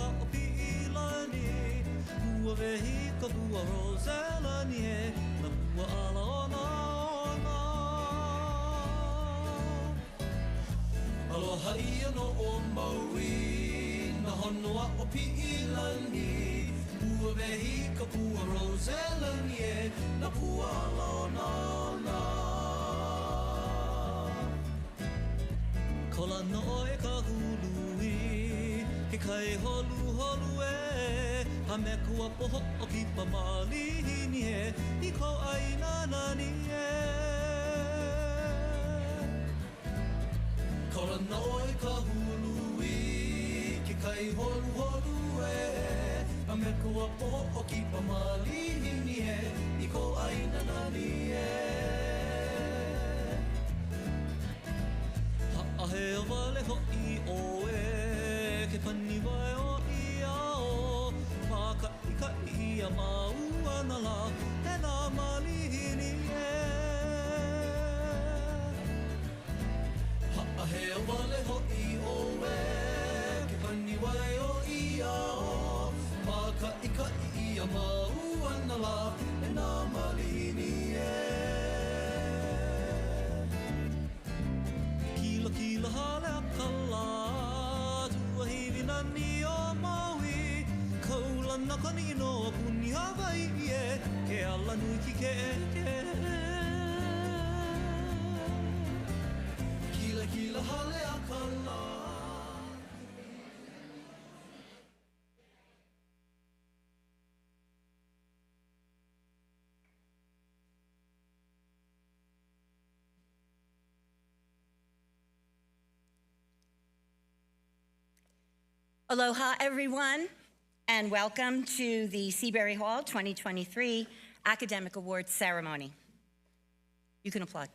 mua o pilani Ua vehi ka pua roselani e Na pua ala ona ona Aloha ia no o Maui Na honua o pilani Ua vehi ka pua roselani e Na pua ala ona ona Kola no e ka hului, ke kai holu holu e, ha me kua poho o ki pa malihini e, I ko aina nani e. Kola no e ka hului, ke kai holu holu e, ha me kua poho o ki pa malihini e, I ko aina nani e. Ahe o wale ho'i o e, ke pani wae o ia o, maka ika ia maua na la, e nā malihini e. Ahe o wale ho'i o e, ke pani wae o ia o, maka ika ia maua na la, e nā malihini e. Kila hale a kala, tua hiwi nani o Maui, kaula na kani no a puni Hawaii e, ke ala nui ki ke e. Kila hale a kala. Aloha, everyone, and welcome to the Seabury Hall 2023 Academic Awards Ceremony. You can applaud.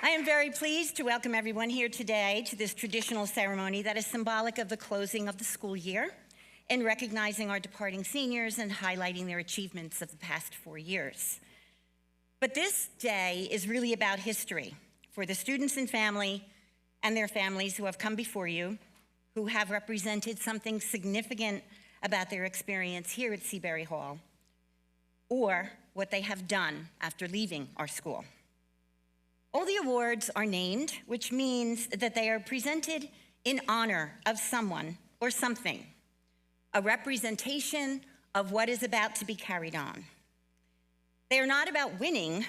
I am very pleased to welcome everyone here today to this traditional ceremony that is symbolic of the closing of the school year in recognizing our departing seniors and highlighting their achievements of the past 4 years. But this day is really about history for the students and their families who have come before you, who have represented something significant about their experience here at Seabury Hall, or what they have done after leaving our school. All the awards are named, which means that they are presented in honor of someone or something, a representation of what is about to be carried on. They are not about winning,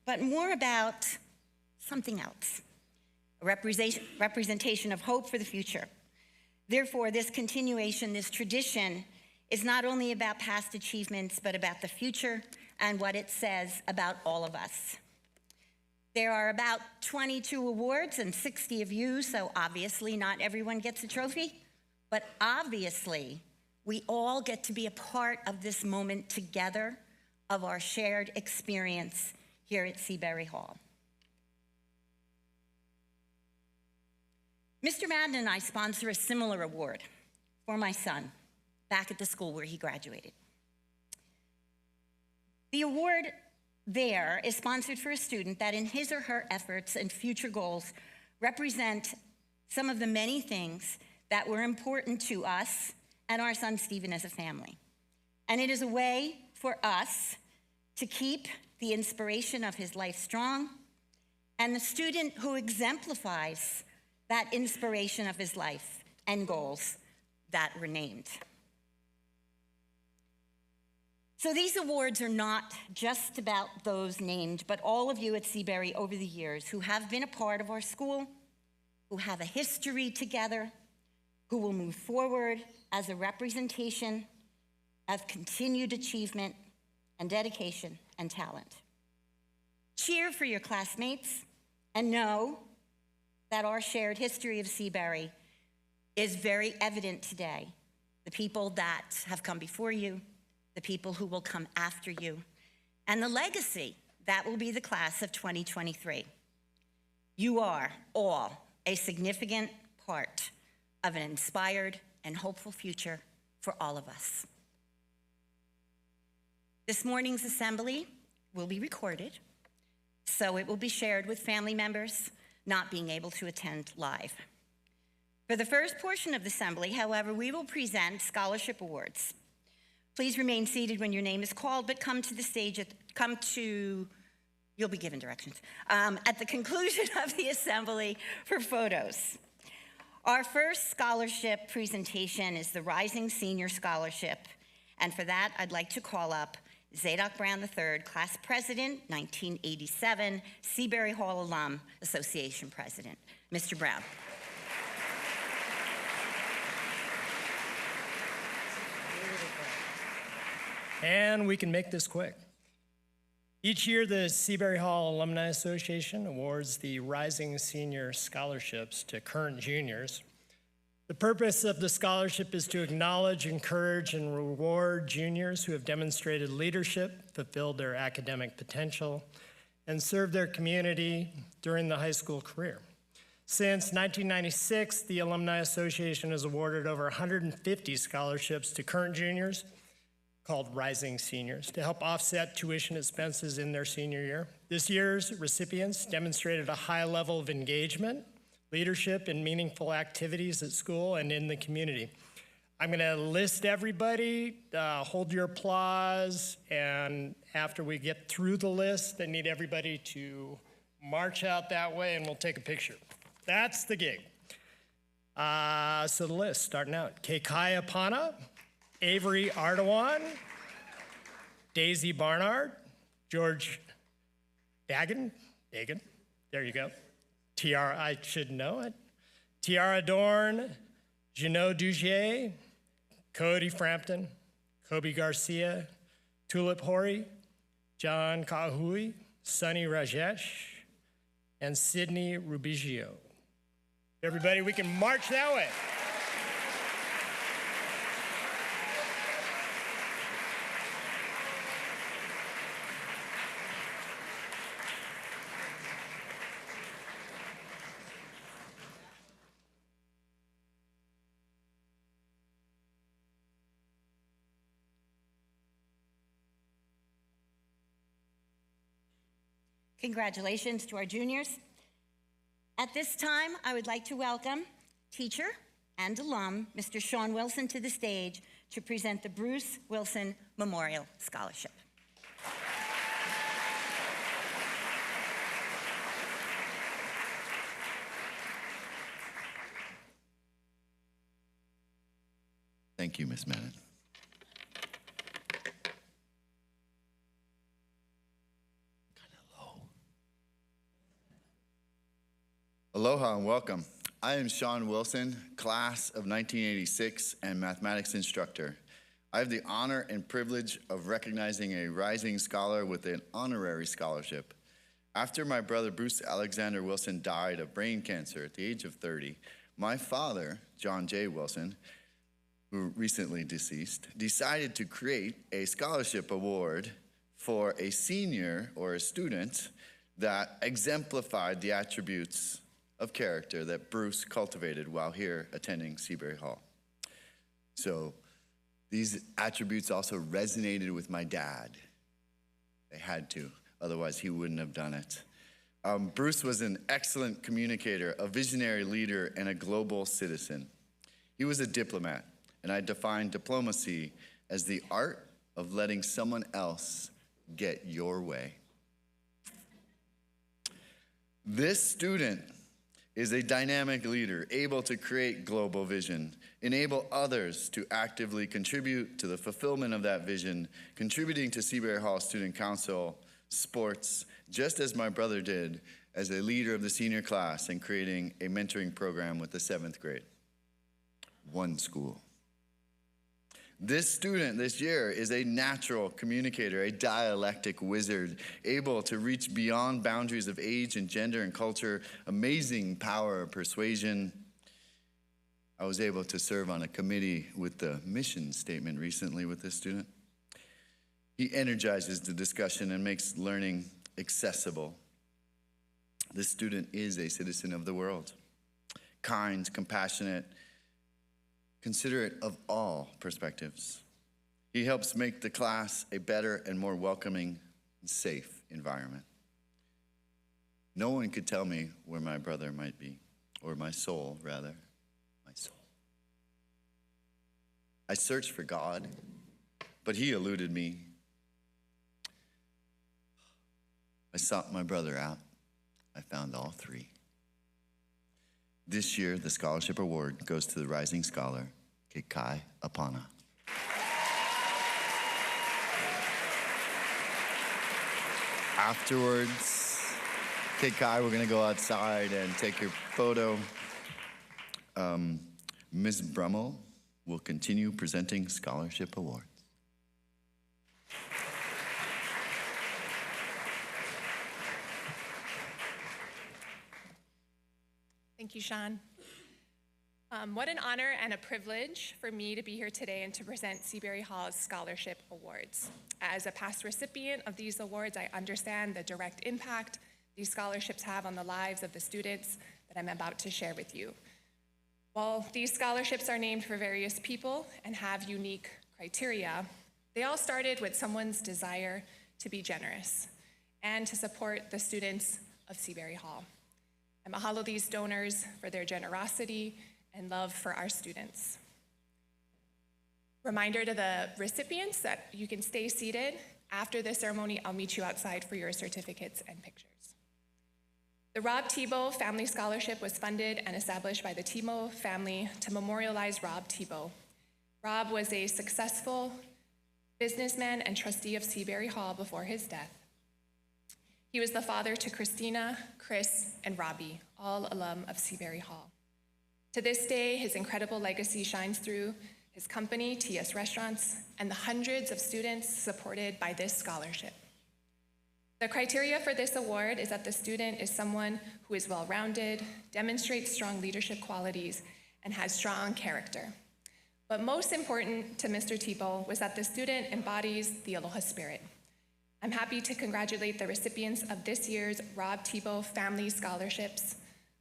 but more about something else, a representation of hope for the future. Therefore, this continuation, this tradition, is not only about past achievements, but about the future and what it says about all of us. There are about 22 awards and 60 of you, so obviously not everyone gets a trophy, but obviously we all get to be a part of this moment together of our shared experience here at Seabury Hall. Mr. Madden and I sponsor a similar award for my son back at the school where he graduated. The award there is sponsored for a student that in his or her efforts and future goals represent some of the many things that were important to us and our son Stephen as a family. And it is a way for us to keep the inspiration of his life strong and the student who exemplifies that inspiration of his life and goals that were named. So these awards are not just about those named, but all of you at Seabury over the years who have been a part of our school, who have a history together, who will move forward as a representation of continued achievement and dedication and talent. Cheer for your classmates and know that our shared history of Seabury is very evident today. The people that have come before you, the people who will come after you, and the legacy that will be the class of 2023. You are all a significant part of an inspired and hopeful future for all of us. This morning's assembly will be recorded, so it will be shared with family members not being able to attend live. For the first portion of the assembly, however, we will present scholarship awards. Please remain seated when your name is called, but come to the stage, you'll be given directions, at the conclusion of the assembly for photos. Our first scholarship presentation is the Rising Senior Scholarship, and for that, I'd like to call up Zadok Brown III, Class President, 1987, Seabury Hall Alum Association President. Mr. Brown. And we can make this quick. Each year, the Seabury Hall Alumni Association awards the Rising Senior Scholarships to current juniors. The purpose of the scholarship is to acknowledge, encourage, and reward juniors who have demonstrated leadership, fulfilled their academic potential, and served their community during the high school career. Since 1996, the Alumni Association has awarded over 150 scholarships to current juniors, called Rising Seniors, to help offset tuition expenses in their senior year. This year's recipients demonstrated a high level of engagement, leadership, and meaningful activities at school and in the community. I'm gonna list everybody, hold your applause, and after we get through the list, I need everybody to march out that way and we'll take a picture. That's the gig. So the list, starting out. Kekaya Pana, Avery Ardawan, Daisy Barnard, George Dagan, there you go. Tiara, I should know it. Tiara Dorn, Jeannot Dugier, Cody Frampton, Kobe Garcia, Tulip Hori, John Kahui, Sunny Rajesh, and Sydney Rubigio. Everybody, we can march that way. Congratulations to our juniors. At this time, I would like to welcome teacher and alum, Mr. Sean Wilson, to the stage to present the Bruce Wilson Memorial Scholarship. Thank you, Ms. Mannon. Aloha and welcome. I am Sean Wilson, class of 1986 and mathematics instructor. I have the honor and privilege of recognizing a rising scholar with an honorary scholarship. After my brother Bruce Alexander Wilson died of brain cancer at the age of 30, my father, John J. Wilson, who recently deceased, decided to create a scholarship award for a senior or a student that exemplified the attributes of character that Bruce cultivated while here attending Seabury Hall. So these attributes also resonated with my dad. They had to, otherwise he wouldn't have done it. Bruce was an excellent communicator, a visionary leader, and a global citizen. He was a diplomat, and I define diplomacy as the art of letting someone else get your way. This student is a dynamic leader, able to create global vision, enable others to actively contribute to the fulfillment of that vision, contributing to Seabury Hall Student Council, sports, just as my brother did as a leader of the senior class and creating a mentoring program with the 7th grade. One school. This student this year is a natural communicator, a dialectic wizard, able to reach beyond boundaries of age and gender and culture, amazing power of persuasion. I was able to serve on a committee with the mission statement recently with this student. He energizes the discussion and makes learning accessible. This student is a citizen of the world, kind, compassionate, considerate of all perspectives. He helps make the class a better and more welcoming and safe environment. No one could tell me where my brother might be, or my soul, rather. My soul. I searched for God, but he eluded me. I sought my brother out. I found all three. This year, the scholarship award goes to the rising scholar, Kekai Apana. Afterwards, Kekai, we're gonna go outside and take your photo. Ms. Brummel will continue presenting scholarship awards. Thank you, Sean. What an honor and a privilege for me to be here today and to present Seabury Hall's Scholarship Awards. As a past recipient of these awards, I understand the direct impact these scholarships have on the lives of the students that I'm about to share with you. While these scholarships are named for various people and have unique criteria, they all started with someone's desire to be generous and to support the students of Seabury Hall. I mahalo these donors for their generosity and love for our students. Reminder to the recipients that you can stay seated. After the ceremony, I'll meet you outside for your certificates and pictures. The Rob Tebow Family Scholarship was funded and established by the Tebow family to memorialize Rob Tebow. Rob was a successful businessman and trustee of Seabury Hall before his death. He was the father to Christina, Chris, and Robbie, all alum of Seabury Hall. To this day, his incredible legacy shines through his company, TS Restaurants, and the hundreds of students supported by this scholarship. The criteria for this award is that the student is someone who is well-rounded, demonstrates strong leadership qualities, and has strong character. But most important to Mr. Tebow was that the student embodies the Aloha spirit. I'm happy to congratulate the recipients of this year's Rob Tebow Family Scholarships,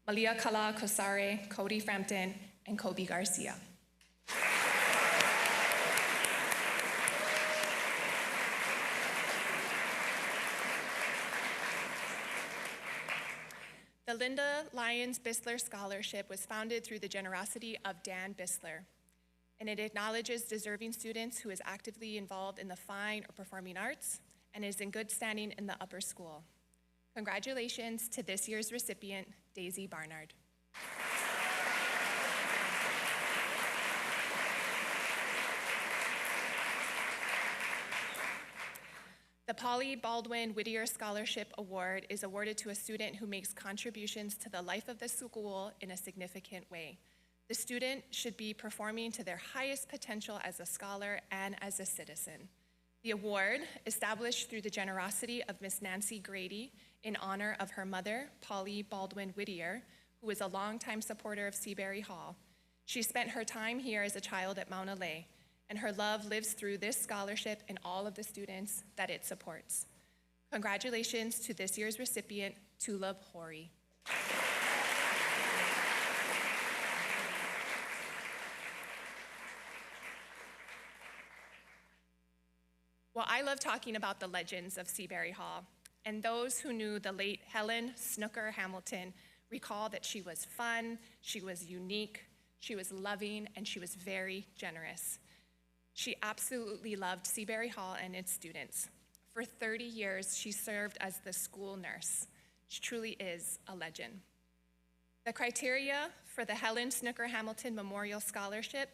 Malia Kala Kosare, Cody Frampton, and Kobe Garcia. The Linda Lyons Bisler Scholarship was founded through the generosity of Dan Bisler, and it acknowledges deserving students who is actively involved in the fine or performing arts and is in good standing in the upper school. Congratulations to this year's recipient, Daisy Barnard. The Polly Baldwin Whittier Scholarship Award is awarded to a student who makes contributions to the life of the school in a significant way. The student should be performing to their highest potential as a scholar and as a citizen. The award, established through the generosity of Miss Nancy Grady in honor of her mother, Polly Baldwin Whittier, who is a longtime supporter of Seabury Hall. She spent her time here as a child at Mauna Lei, and her love lives through this scholarship and all of the students that it supports. Congratulations to this year's recipient, Tulab Hori. Well, I love talking about the legends of Seabury Hall, and those who knew the late Helen Snooker Hamilton recall that she was fun, she was unique, she was loving, and she was very generous. She absolutely loved Seabury Hall and its students. For 30 years, she served as the school nurse. She truly is a legend. The criteria for the Helen Snooker Hamilton Memorial Scholarship,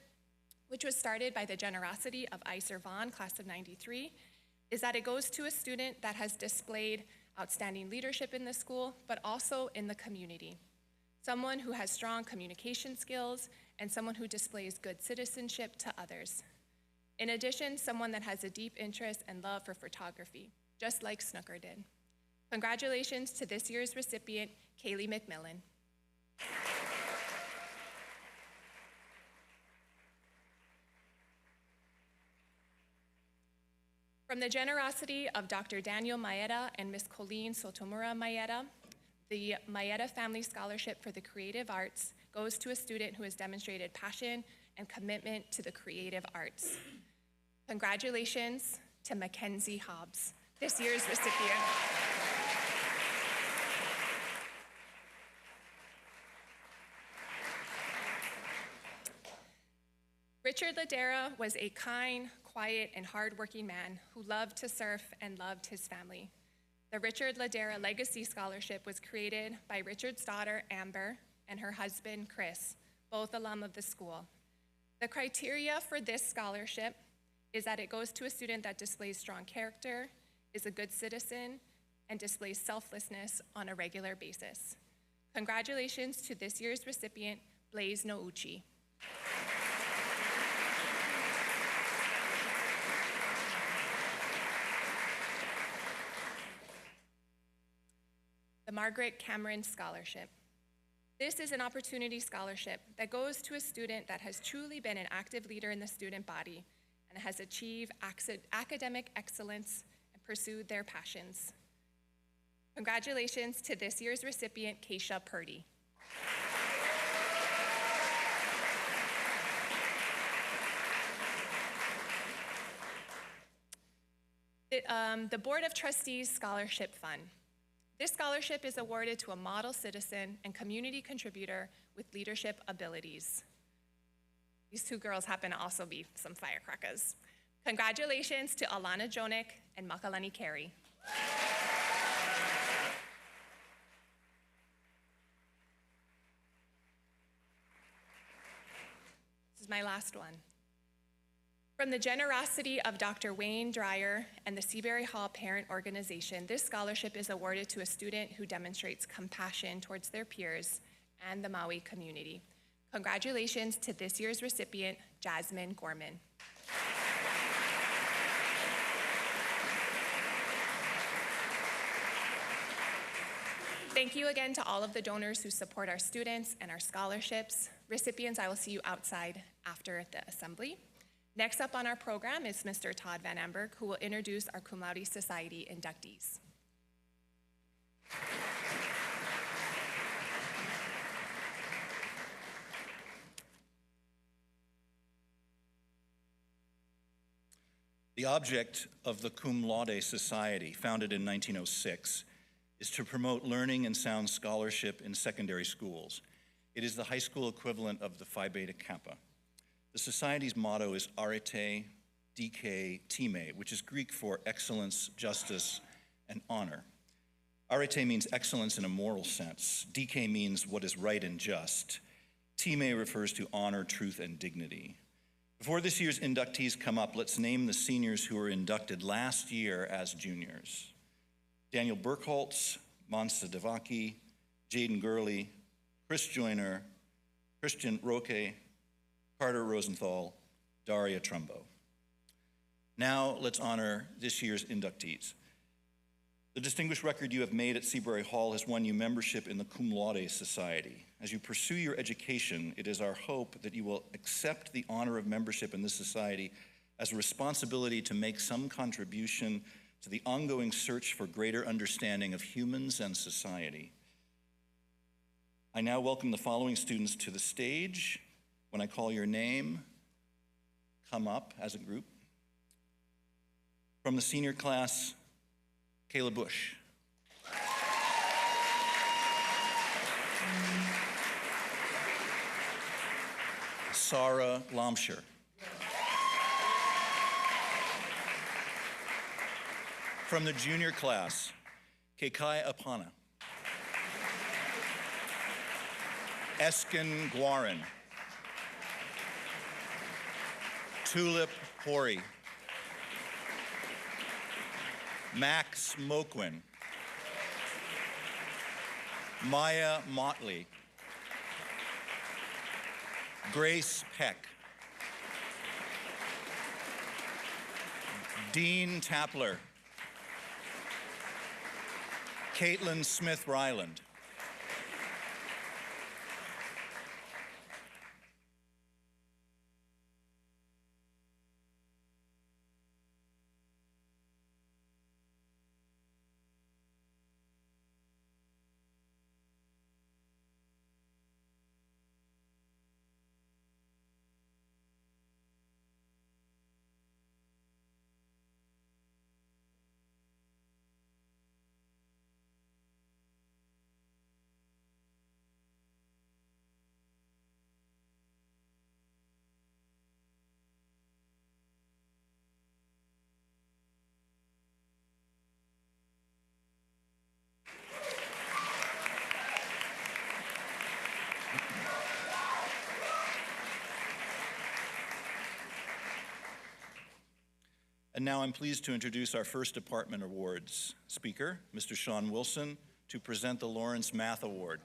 which was started by the generosity of Iser Vaughn, class of '93, is that it goes to a student that has displayed outstanding leadership in the school, but also in the community. Someone who has strong communication skills and someone who displays good citizenship to others. In addition, someone that has a deep interest and love for photography, just like Snooker did. Congratulations to this year's recipient, Kaylee McMillan. From the generosity of Dr. Daniel Maeda and Ms. Colleen Sotomura Maeda, the Maeda Family Scholarship for the Creative Arts goes to a student who has demonstrated passion and commitment to the creative arts. Congratulations to Mackenzie Hobbs, this year's recipient. Richard Ladera was a kind, quiet, and hardworking man who loved to surf and loved his family. The Richard Ladera Legacy Scholarship was created by Richard's daughter, Amber, and her husband, Chris, both alum of the school. The criteria for this scholarship is that it goes to a student that displays strong character, is a good citizen, and displays selflessness on a regular basis. Congratulations to this year's recipient, Blaze Nouchi. The Margaret Cameron Scholarship. This is an opportunity scholarship that goes to a student that has truly been an active leader in the student body and has achieved academic excellence and pursued their passions. Congratulations to this year's recipient, Keisha Purdy. The Board of Trustees Scholarship Fund. This scholarship is awarded to a model citizen and community contributor with leadership abilities. These two girls happen to also be some firecrackers. Congratulations to Alana Jonick and Makalani Carey. This is my last one. From the generosity of Dr. Wayne Dreyer and the Seabury Hall Parent Organization, this scholarship is awarded to a student who demonstrates compassion towards their peers and the Maui community. Congratulations to this year's recipient, Jasmine Gorman. Thank you again to all of the donors who support our students and our scholarships. Recipients, I will see you outside after the assembly. Next up on our program is Mr. Todd Van Amberg, who will introduce our Cum Laude Society inductees. The object of the Cum Laude Society, founded in 1906, is to promote learning and sound scholarship in secondary schools. It is the high school equivalent of the Phi Beta Kappa. The Society's motto is Arete, Dike, Time, which is Greek for excellence, justice, and honor. Arete means excellence in a moral sense. Dike means what is right and just. Time refers to honor, truth, and dignity. Before this year's inductees come up, let's name the seniors who were inducted last year as juniors. Daniel Burkholtz, Mansa Devaki, Jaden Gurley, Chris Joyner, Christian Roque, Carter Rosenthal, Daria Trumbo. Now let's honor this year's inductees. The distinguished record you have made at Seabury Hall has won you membership in the Cum Laude Society. As you pursue your education, it is our hope that you will accept the honor of membership in this society as a responsibility to make some contribution to the ongoing search for greater understanding of humans and society. I now welcome the following students to the stage. When I call your name, come up as a group. From the senior class, Kayla Bush. Sarah Lomsher. From the junior class, Kekai Apana. Eskin Guarin. Tulip Hori. Max Moquin. Maya Motley. Grace Peck. Dean Tapler. Caitlin Smith Ryland. And now I'm pleased to introduce our first department awards speaker, Mr. Sean Wilson, to present the Lawrence Math Award.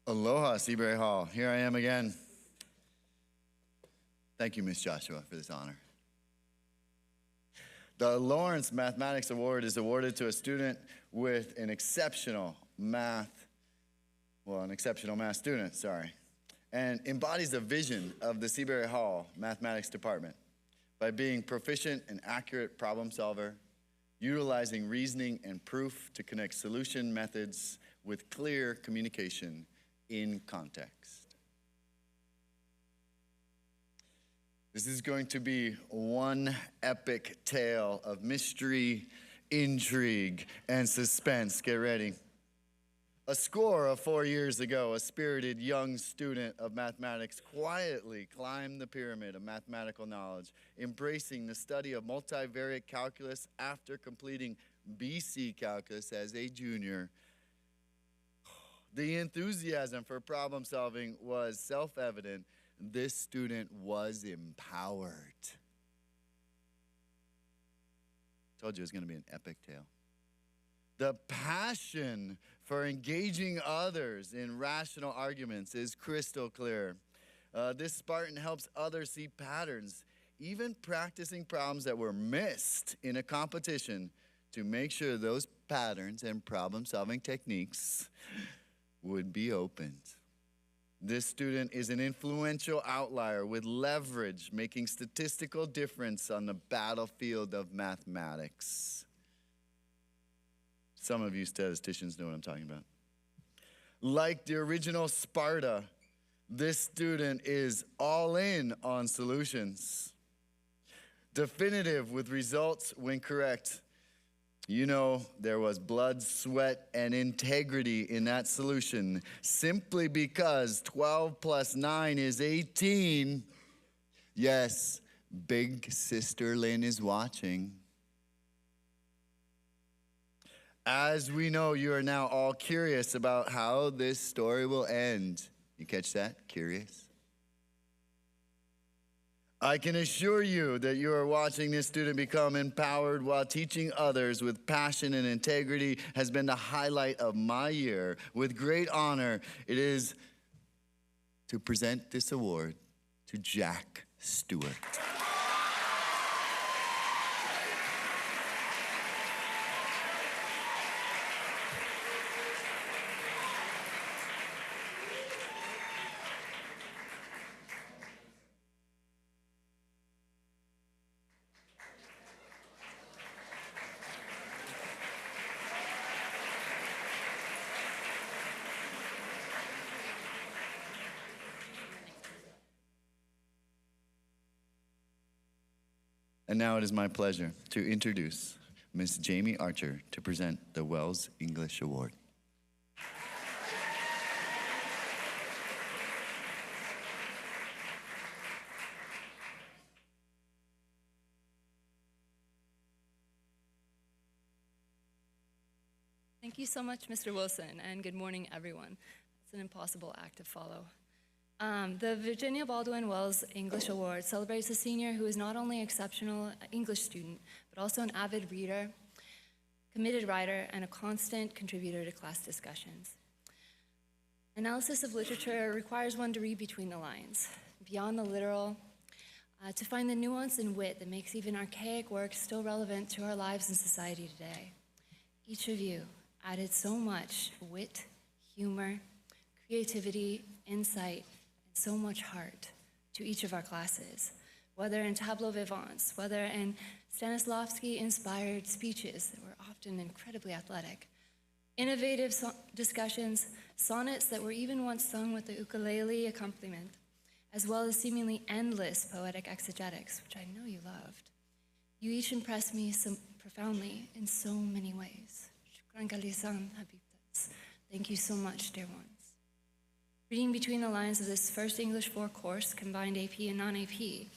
Aloha, Seabury Hall. Here I am again. Thank you, Ms. Joshua, for this honor. The Lawrence Mathematics Award is awarded to a student with an exceptional math student, and embodies the vision of the Seabury Hall Mathematics Department by being proficient and accurate problem solver, utilizing reasoning and proof to connect solution methods with clear communication in context. This is going to be one epic tale of mystery, intrigue, and suspense. Get ready. A score of 4 years ago, a spirited young student of mathematics quietly climbed the pyramid of mathematical knowledge, embracing the study of multivariate calculus after completing BC calculus as a junior. The enthusiasm for problem solving was self-evident. This student was empowered. Told you it was going to be an epic tale. The passion for engaging others in rational arguments is crystal clear. This Spartan helps others see patterns, even practicing problems that were missed in a competition to make sure those patterns and problem-solving techniques would be opened. This student is an influential outlier with leverage, making statistical difference on the battlefield of mathematics. Some of you statisticians know what I'm talking about. Like the original Sparta, this student is all in on solutions. Definitive with results when correct. You know, there was blood, sweat, and integrity in that solution simply because 12 plus 9 is 18. Yes, Big Sister Lynn is watching. As we know, you are now all curious about how this story will end. You catch that? Curious? I can assure you that you are watching this student become empowered while teaching others with passion and integrity has been the highlight of my year. With great honor, it is to present this award to Jack Stewart. And now it is my pleasure to introduce Miss Jamie Archer to present the Wells English Award. Thank you so much, Mr. Wilson, and good morning, everyone. It's an impossible act to follow. The Virginia Baldwin Wells English Award celebrates a senior who is not only an exceptional English student, but also an avid reader, committed writer, and a constant contributor to class discussions. Analysis of literature requires one to read between the lines, beyond the literal, to find the nuance and wit that makes even archaic work still relevant to our lives and society today. Each of you added so much wit, humor, creativity, insight, and so much heart to each of our classes, whether in tableau vivants, whether in Stanislavski-inspired speeches that were often incredibly athletic, innovative discussions, sonnets that were even once sung with the ukulele accompaniment, as well as seemingly endless poetic exegetics, which I know you loved. You each impressed me so profoundly in so many ways. Shukran kalisan, habibtas. Thank you so much, dear ones. Reading between the lines of this first English 4 course, combined AP and non-AP,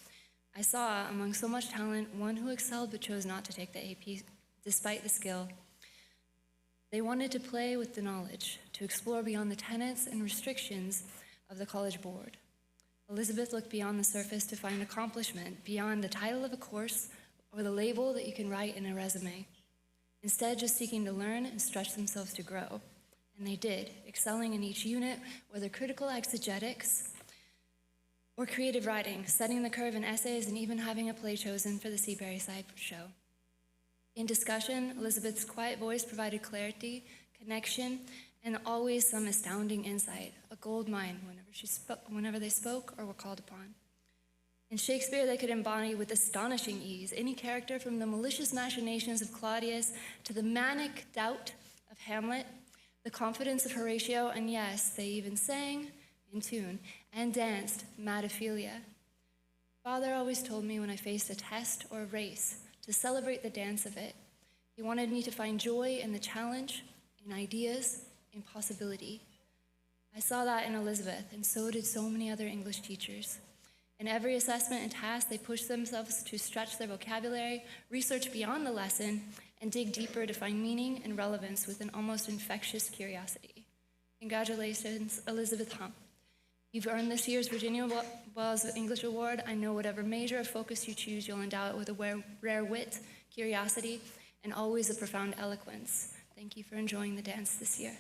I saw, among so much talent, one who excelled but chose not to take the AP despite the skill. They wanted to play with the knowledge, to explore beyond the tenets and restrictions of the College Board. Elizabeth looked beyond the surface to find accomplishment beyond the title of a course or the label that you can write in a resume. Instead, just seeking to learn and stretch themselves to grow. And they did, excelling in each unit, whether critical exegetics or creative writing, setting the curve in essays, and even having a play chosen for the Seabury side show. In discussion, Elizabeth's quiet voice provided clarity, connection, and always some astounding insight, a gold mine whenever they spoke or were called upon. In Shakespeare, they could embody with astonishing ease any character from the malicious machinations of Claudius to the manic doubt of Hamlet, the confidence of Horatio, and yes, they even sang in tune and danced Mad Ophelia. Father always told me when I faced a test or a race to celebrate the dance of it. He wanted me to find joy in the challenge, in ideas, in possibility. I saw that in Elizabeth, and so did so many other English teachers. In every assessment and task, they pushed themselves to stretch their vocabulary, research beyond the lesson, and dig deeper to find meaning and relevance with an almost infectious curiosity. Congratulations, Elizabeth Hump. You've earned this year's Virginia Wells English Award. I know whatever major or focus you choose, you'll endow it with a rare wit, curiosity, and always a profound eloquence. Thank you for enjoying the dance this year.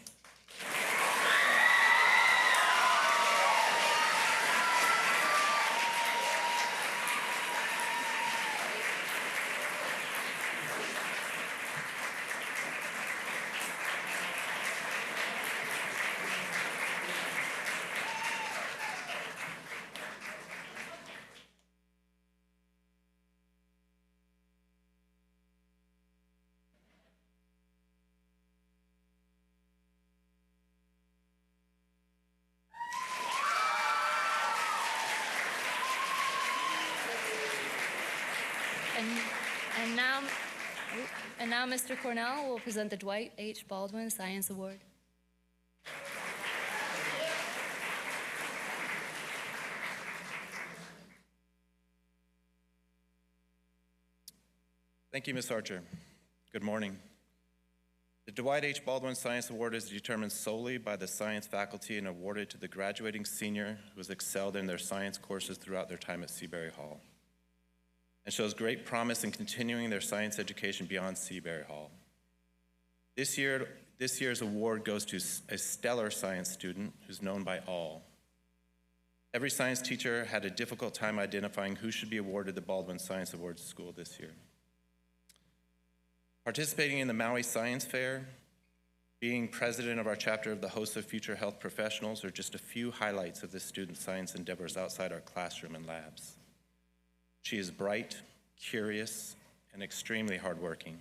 And now Mr. Cornell will present the Dwight H. Baldwin Science Award. Thank you, Ms. Archer. Good morning. The Dwight H. Baldwin Science Award is determined solely by the science faculty and awarded to the graduating senior who has excelled in their science courses throughout their time at Seabury Hall and shows great promise in continuing their science education beyond Seabury Hall. This year's award goes to a stellar science student who's known by all. Every science teacher had a difficult time identifying who should be awarded the Baldwin Science Awards School this year. Participating in the Maui Science Fair, being president of our chapter of the Host of Future Health Professionals are just a few highlights of this student's science endeavors outside our classroom and labs. She is bright, curious, and extremely hardworking.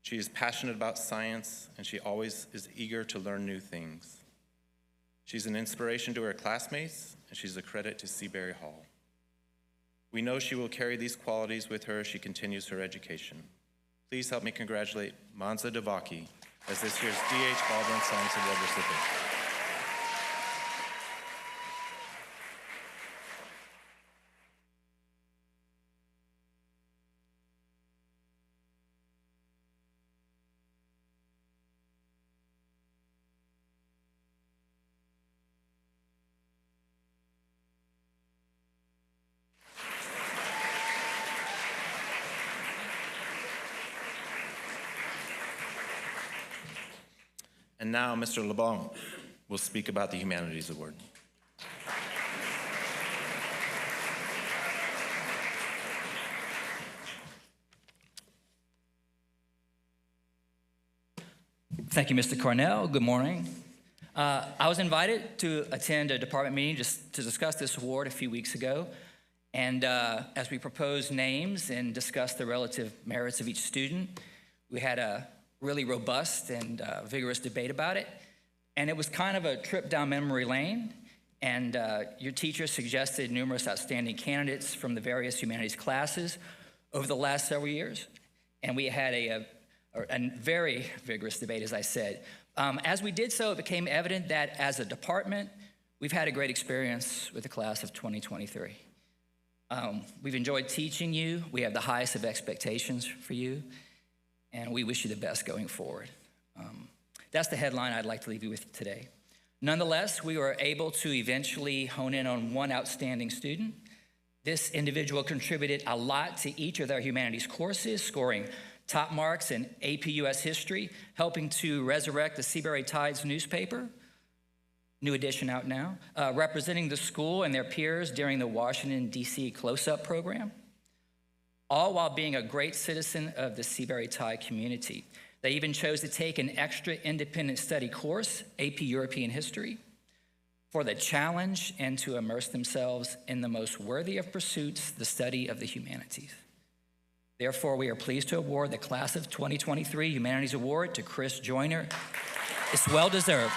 She is passionate about science, and she always is eager to learn new things. She's an inspiration to her classmates, and she's a credit to Seabury Hall. We know she will carry these qualities with her as she continues her education. Please help me congratulate Manza Devaki as this year's D.H. Baldwin Science Award recipient. And now, Mr. LeBlanc will speak about the Humanities Award. Thank you, Mr. Cornell. Good morning. I was invited to attend a department meeting just to discuss this award a few weeks ago. And as we proposed names and discussed the relative merits of each student, we had a really robust and vigorous debate about it. And it was kind of a trip down memory lane. And your teacher suggested numerous outstanding candidates from the various humanities classes over the last several years. And we had a very vigorous debate, as I said. As we did so, it became evident that as a department, We've had a great experience with the class of 2023. We've enjoyed teaching you. We have the highest of expectations for you, and we wish you the best going forward. That's the headline I'd like to leave you with today. Nonetheless, we were able to eventually hone in on one outstanding student. This individual contributed a lot to each of their humanities courses, scoring top marks in AP US History, helping to resurrect the Seabury Tides newspaper, new edition out now, representing the school and their peers during the Washington, D.C. Close-Up program, all while being a great citizen of the Seabury Tide community. They even chose to take an extra independent study course, AP European History, for the challenge and to immerse themselves in the most worthy of pursuits, the study of the humanities. Therefore, we are pleased to award the Class of 2023 Humanities Award to Chris Joyner. It's well-deserved.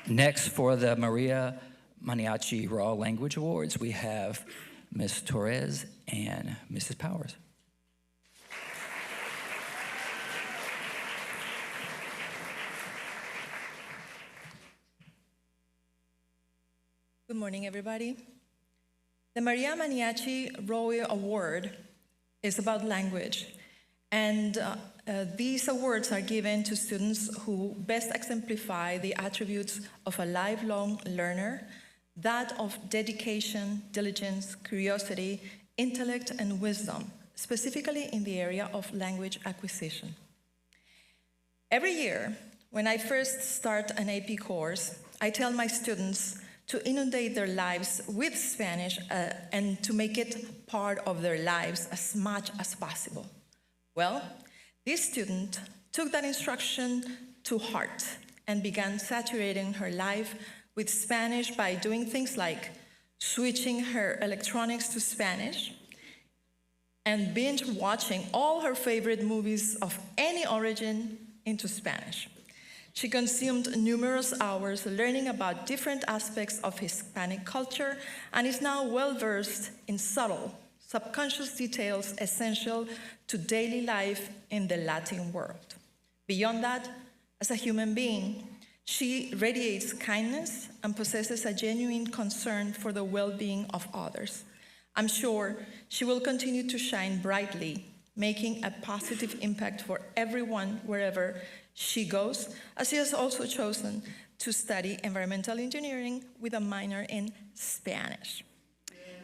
Next, for the Maria Maniaci Raw Language Awards, we have Ms. Torres and Mrs. Powers. Good morning, everybody. The Maria Maniaci Raw Award is about language, and these awards are given to students who best exemplify the attributes of a lifelong learner, that of dedication, diligence, curiosity, intellect, and wisdom, specifically in the area of language acquisition. Every year, when I first start an AP course, I tell my students to inundate their lives with Spanish and to make it part of their lives as much as possible. Well, this student took that instruction to heart and began saturating her life with Spanish by doing things like switching her electronics to Spanish and binge watching all her favorite movies of any origin into Spanish. She consumed numerous hours learning about different aspects of Hispanic culture and is now well-versed in subtle, subconscious details essential to daily life in the Latin world. Beyond that, as a human being, she radiates kindness and possesses a genuine concern for the well-being of others. I'm sure she will continue to shine brightly, making a positive impact for everyone wherever she goes, as she has also chosen to study environmental engineering with a minor in Spanish.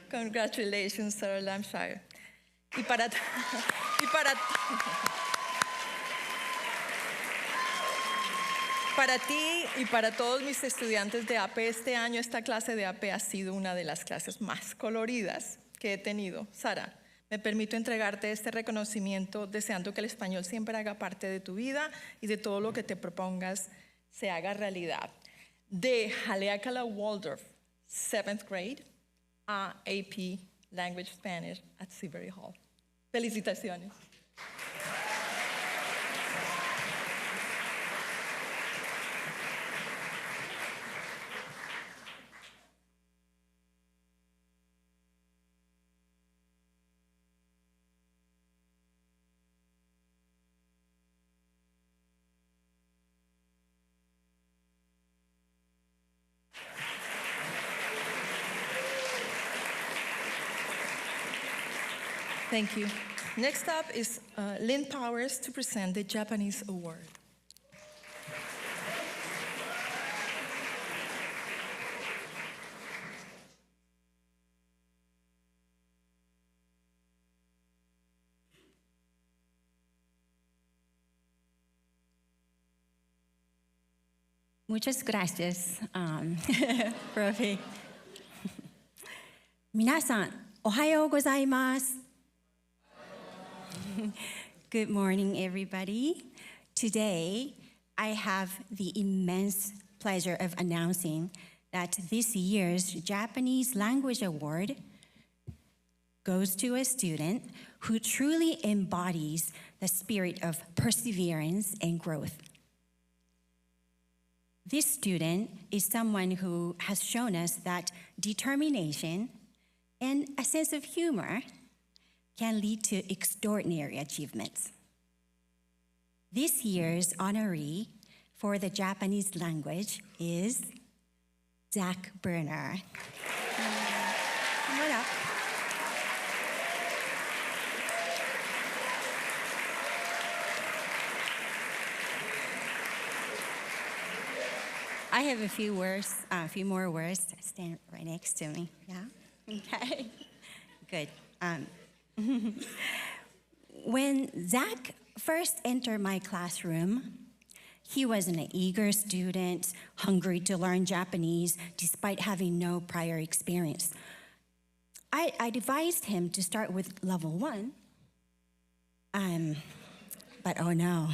Congratulations, Sarah Lampshire. Para ti y para todos mis estudiantes de AP este año, esta clase de AP ha sido una de las clases más coloridas que he tenido. Sara, me permito entregarte este reconocimiento deseando que el español siempre haga parte de tu vida y de todo lo que te propongas se haga realidad. De Haleakala Waldorf, 7th grade, a AP Language Spanish at Seabury Hall. Felicitaciones. Thank you. Next up is Lynn Powers to present the Japanese Award. Muchas gracias, Profe. 皆さん、おはようございます。Good morning, everybody. Today, I have the immense pleasure of announcing that this year's Japanese Language Award goes to a student who truly embodies the spirit of perseverance and growth. This student is someone who has shown us that determination and a sense of humor can lead to extraordinary achievements. This year's honoree for the Japanese language is Zach Berner. Come on up. I have a few more words. Stand right next to me. Yeah. Okay. Good. When Zach first entered my classroom, he was an eager student, hungry to learn Japanese despite having no prior experience. I advised him to start with level 1. But oh no,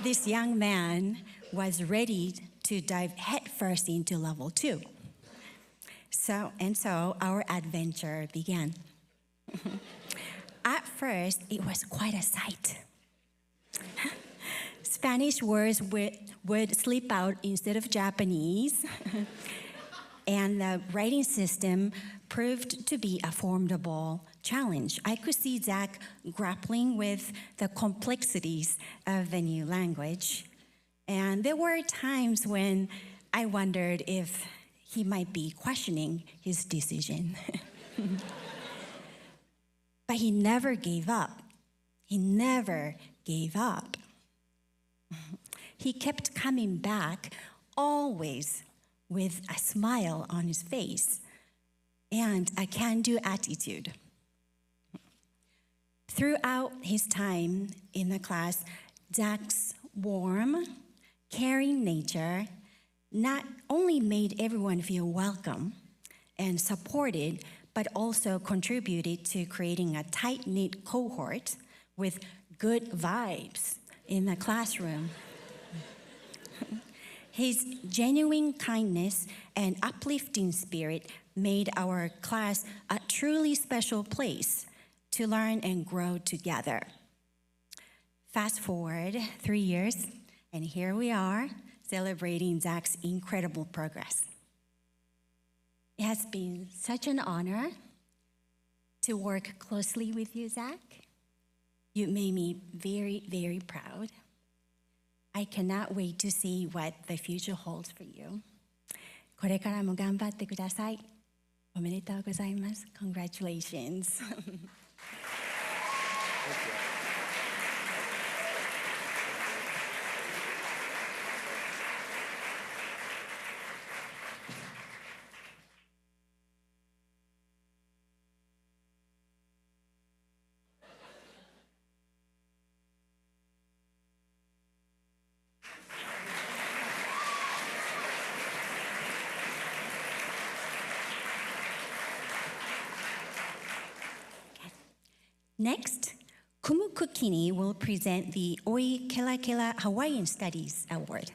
this young man was ready to dive headfirst into level 2. So our adventure began. At first, it was quite a sight. Spanish words would slip out instead of Japanese, and the writing system proved to be a formidable challenge. I could see Zach grappling with the complexities of the new language, and there were times when I wondered if he might be questioning his decision. But he never gave up. He never gave up. He kept coming back, always with a smile on his face and a can-do attitude. Throughout his time in the class, Zach's warm, caring nature not only made everyone feel welcome and supported, but also contributed to creating a tight-knit cohort with good vibes in the classroom. His genuine kindness and uplifting spirit made our class a truly special place to learn and grow together. Fast forward 3 years, and here we are celebrating Zach's incredible progress. It has been such an honor to work closely with you, Zach. You made me very, very proud. I cannot wait to see what the future holds for you. これからも頑張ってください。おめでとうございます。Congratulations. Next, Kumu Kukini will present the Oi Kela Kela Hawaiian Studies Award.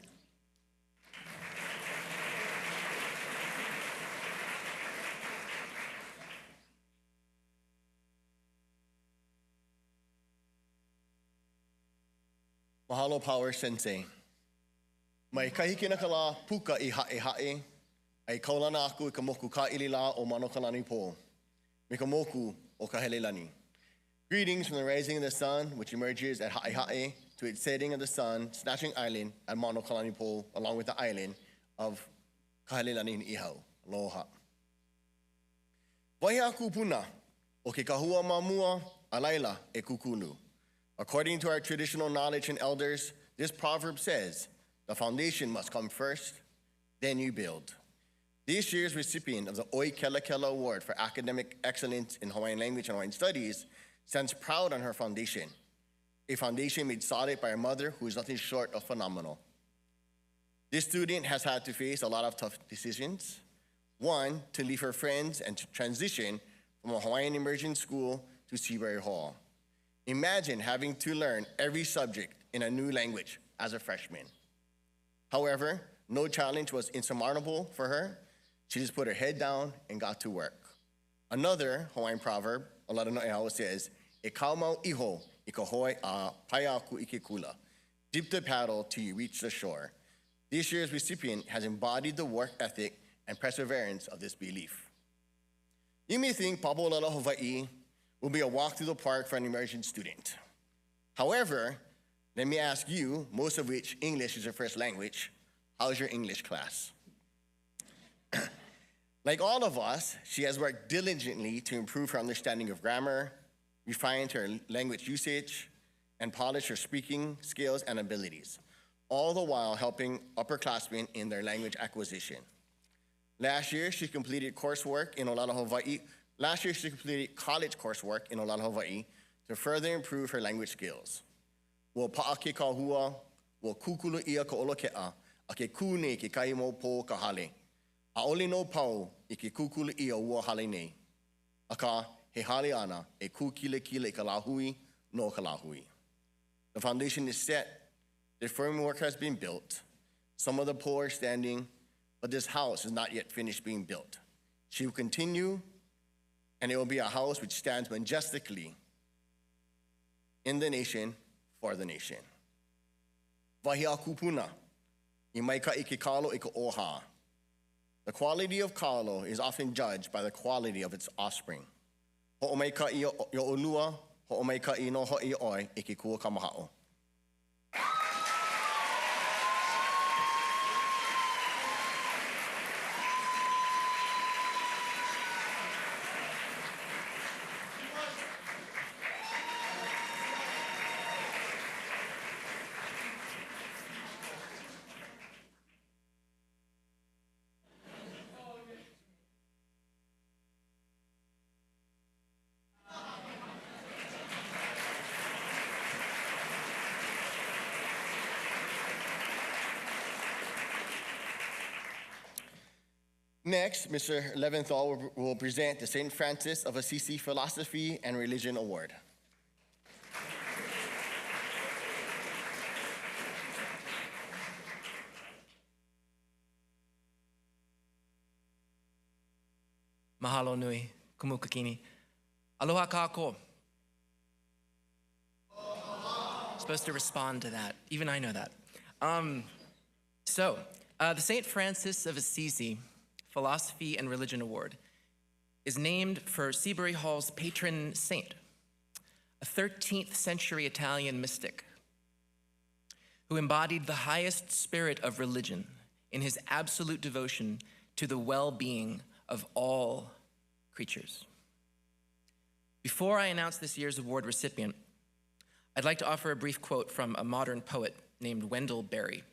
Mahalo Power Sensei. Mai kahikina ka la puka I hae hae, ai kaulana aku I ka moku ka ilila o manokalani po, me ka moku o ka helelani. Greetings from the rising of the sun, which emerges at hae hae, to its setting of the sun, snatching island at Manokalani po, along with the island of Kahelelani Ihau. Aloha. Wahi aku puna, o ke kahua mamua, alaila e kukunu. According to our traditional knowledge and elders, this proverb says, the foundation must come first, then you build. This year's recipient of the Oi Kela Kela Award for Academic Excellence in Hawaiian Language and Hawaiian Studies stands proud on her foundation, a foundation made solid by a mother who is nothing short of phenomenal. This student has had to face a lot of tough decisions. One, to leave her friends and to transition from a Hawaiian immersion school to Seabury Hall. Imagine having to learn every subject in a new language as a freshman. However, No challenge was insurmountable for her. She just put her head down and got to work. Another Hawaiian proverb, says, "E kau mau iho, I ka hoi a paiaku I ke kula." Dip the paddle till you reach the shore. This year's recipient has embodied the work ethic and perseverance of this belief. You may think Papolala Hawaii will be a walk through the park for an immersion student. However, let me ask you, most of which English is your first language, how's your English class? Like all of us, she has worked diligently to improve her understanding of grammar, refine her language usage, and polish her speaking skills and abilities, all the while helping upperclassmen in their language acquisition. Last year, she completed coursework in Olala, Hawaii. Last year, she completed college coursework in Olala, Hawaii to further improve her language skills. Wo pa'ake ka hua, wo kukulu ia ka olokea, a ke kune ke kai mo po ka hale. A oli no pau I ke kukulu ia ua hale nei. Aka he hale ana e kukile kile ka lahui no ka lahui. The foundation is set, the framework has been built. Some of the poor are standing, but this house is not yet finished being built. She will continue, and it will be a house which stands majestically in the nation, for the nation. Wahia kupuna, I maika I ke kalo I ka oha. The quality of kalo is often judged by the quality of its offspring. Ho'omaika I yo olua, ho'omaika I no ho'i oi I ke kua kamahao. Next, Mr. Leventhal will present the St. Francis of Assisi Philosophy and Religion Award. Mahalo nui, kumukakini. Aloha kako. Supposed to respond to that. Even I know that. The St. Francis of Assisi Philosophy and Religion Award is named for Seabury Hall's patron saint, a 13th century Italian mystic who embodied the highest spirit of religion in his absolute devotion to the well-being of all creatures. Before I announce this year's award recipient, I'd like to offer a brief quote from a modern poet named Wendell Berry.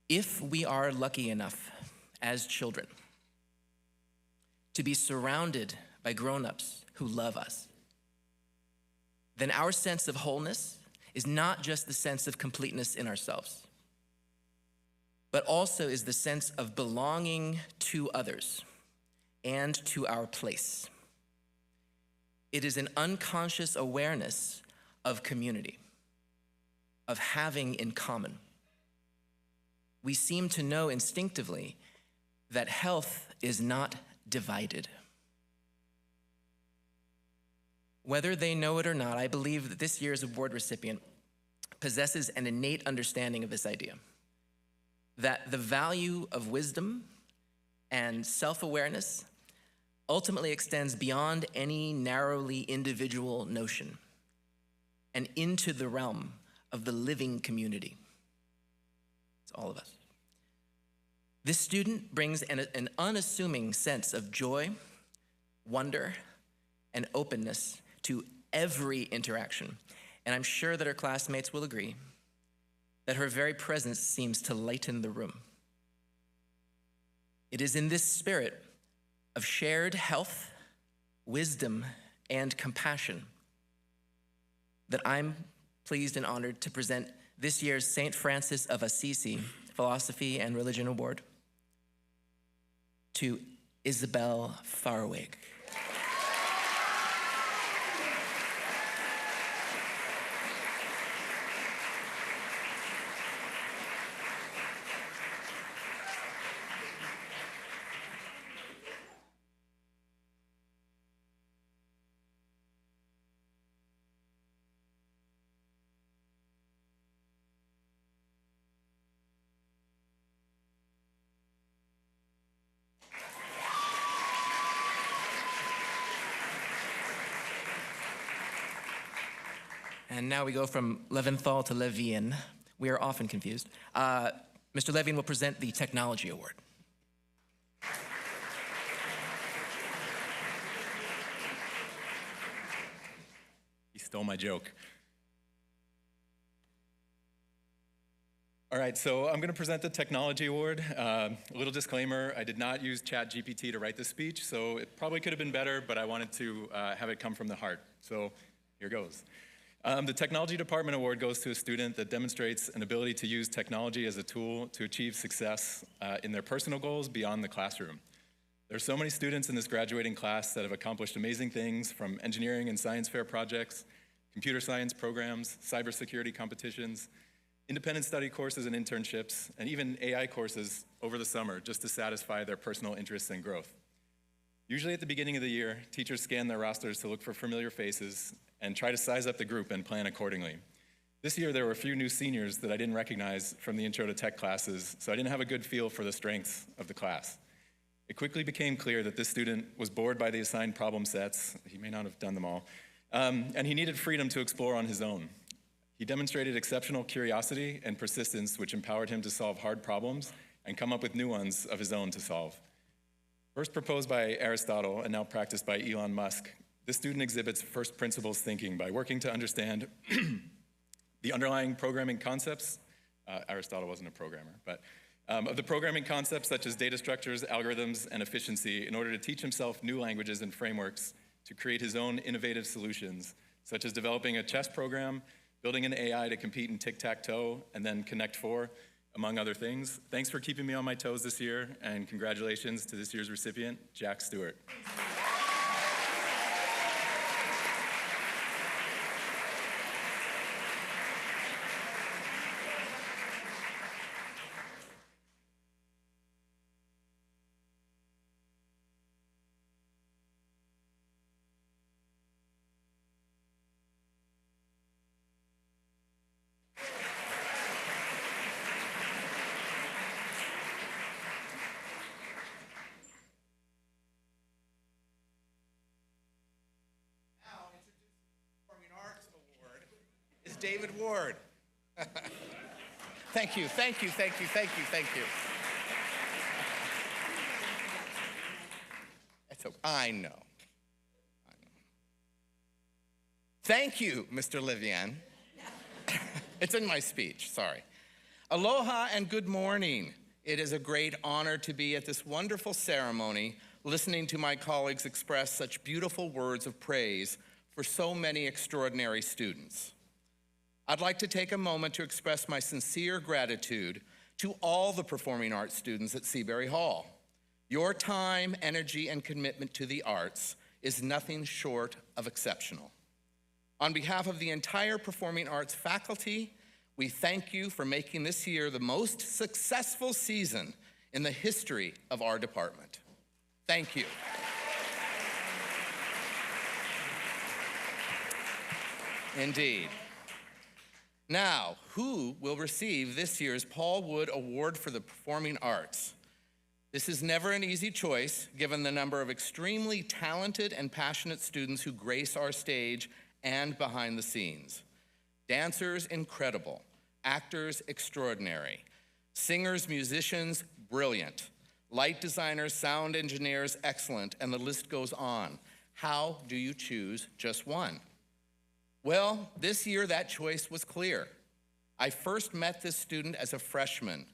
If we are lucky enough as children to be surrounded by grown-ups who love us, then our sense of wholeness is not just the sense of completeness in ourselves, but also is the sense of belonging to others and to our place. It is an unconscious awareness of community, of having in common. We seem to know instinctively that health is not divided. Whether they know it or not, I believe that this year's award recipient possesses an innate understanding of this idea, that the value of wisdom and self-awareness ultimately extends beyond any narrowly individual notion and into the realm of the living community. It's all of us. This student brings an unassuming sense of joy, wonder, and openness to every interaction. And I'm sure that her classmates will agree that her very presence seems to lighten the room. It is in this spirit of shared health, wisdom, and compassion that I'm pleased and honored to present this year's St. Francis of Assisi Philosophy and Religion Award to Isabel Farwig. And now we go from Leventhal to Levian. We are often confused. Mr. Levian will present the Technology Award. He stole my joke. All right, so I'm going to present the Technology Award. A little disclaimer, I did not use ChatGPT to write this speech, so it probably could have been better, but I wanted to have it come from the heart. So here goes. The Technology Department Award goes to a student that demonstrates an ability to use technology as a tool to achieve success in their personal goals beyond the classroom. There are so many students in this graduating class that have accomplished amazing things, from engineering and science fair projects, computer science programs, cybersecurity competitions, independent study courses and internships, and even AI courses over the summer just to satisfy their personal interests and growth. Usually at the beginning of the year, teachers scan their rosters to look for familiar faces and try to size up the group and plan accordingly. This year, there were a few new seniors that I didn't recognize from the Intro to Tech classes, so I didn't have a good feel for the strengths of the class. It quickly became clear that this student was bored by the assigned problem sets. He may not have done them all. And he needed freedom to explore on his own. He demonstrated exceptional curiosity and persistence, which empowered him to solve hard problems and come up with new ones of his own to solve. First proposed by Aristotle and now practiced by Elon Musk, this student exhibits first principles thinking by working to understand the underlying programming concepts. Aristotle wasn't a programmer, but of the programming concepts such as data structures, algorithms, and efficiency in order to teach himself new languages and frameworks to create his own innovative solutions, such as developing a chess program, building an AI to compete in tic-tac-toe, and then Connect 4, among other things. Thanks for keeping me on my toes this year, and congratulations to this year's recipient, Jack Stewart. David Ward. Thank you, thank you, thank you, thank you, thank you. It's okay. I know. Thank you, Mr. Livian. It's in my speech, sorry. Aloha and good morning. It is a great honor to be at this wonderful ceremony, listening to my colleagues express such beautiful words of praise for so many extraordinary students. I'd like to take a moment to express my sincere gratitude to all the performing arts students at Seabury Hall. Your time, energy, and commitment to the arts is nothing short of exceptional. On behalf of the entire performing arts faculty, we thank you for making this year the most successful season in the history of our department. Thank you. Indeed. Now, who will receive this year's Paul Wood Award for the Performing Arts? This is never an easy choice, given the number of extremely talented and passionate students who grace our stage and behind the scenes. Dancers, incredible. Actors, extraordinary. Singers, musicians, brilliant. Light designers, sound engineers, excellent, and the list goes on. How do you choose just one? Well, this year that choice was clear. I first met this student as a freshman,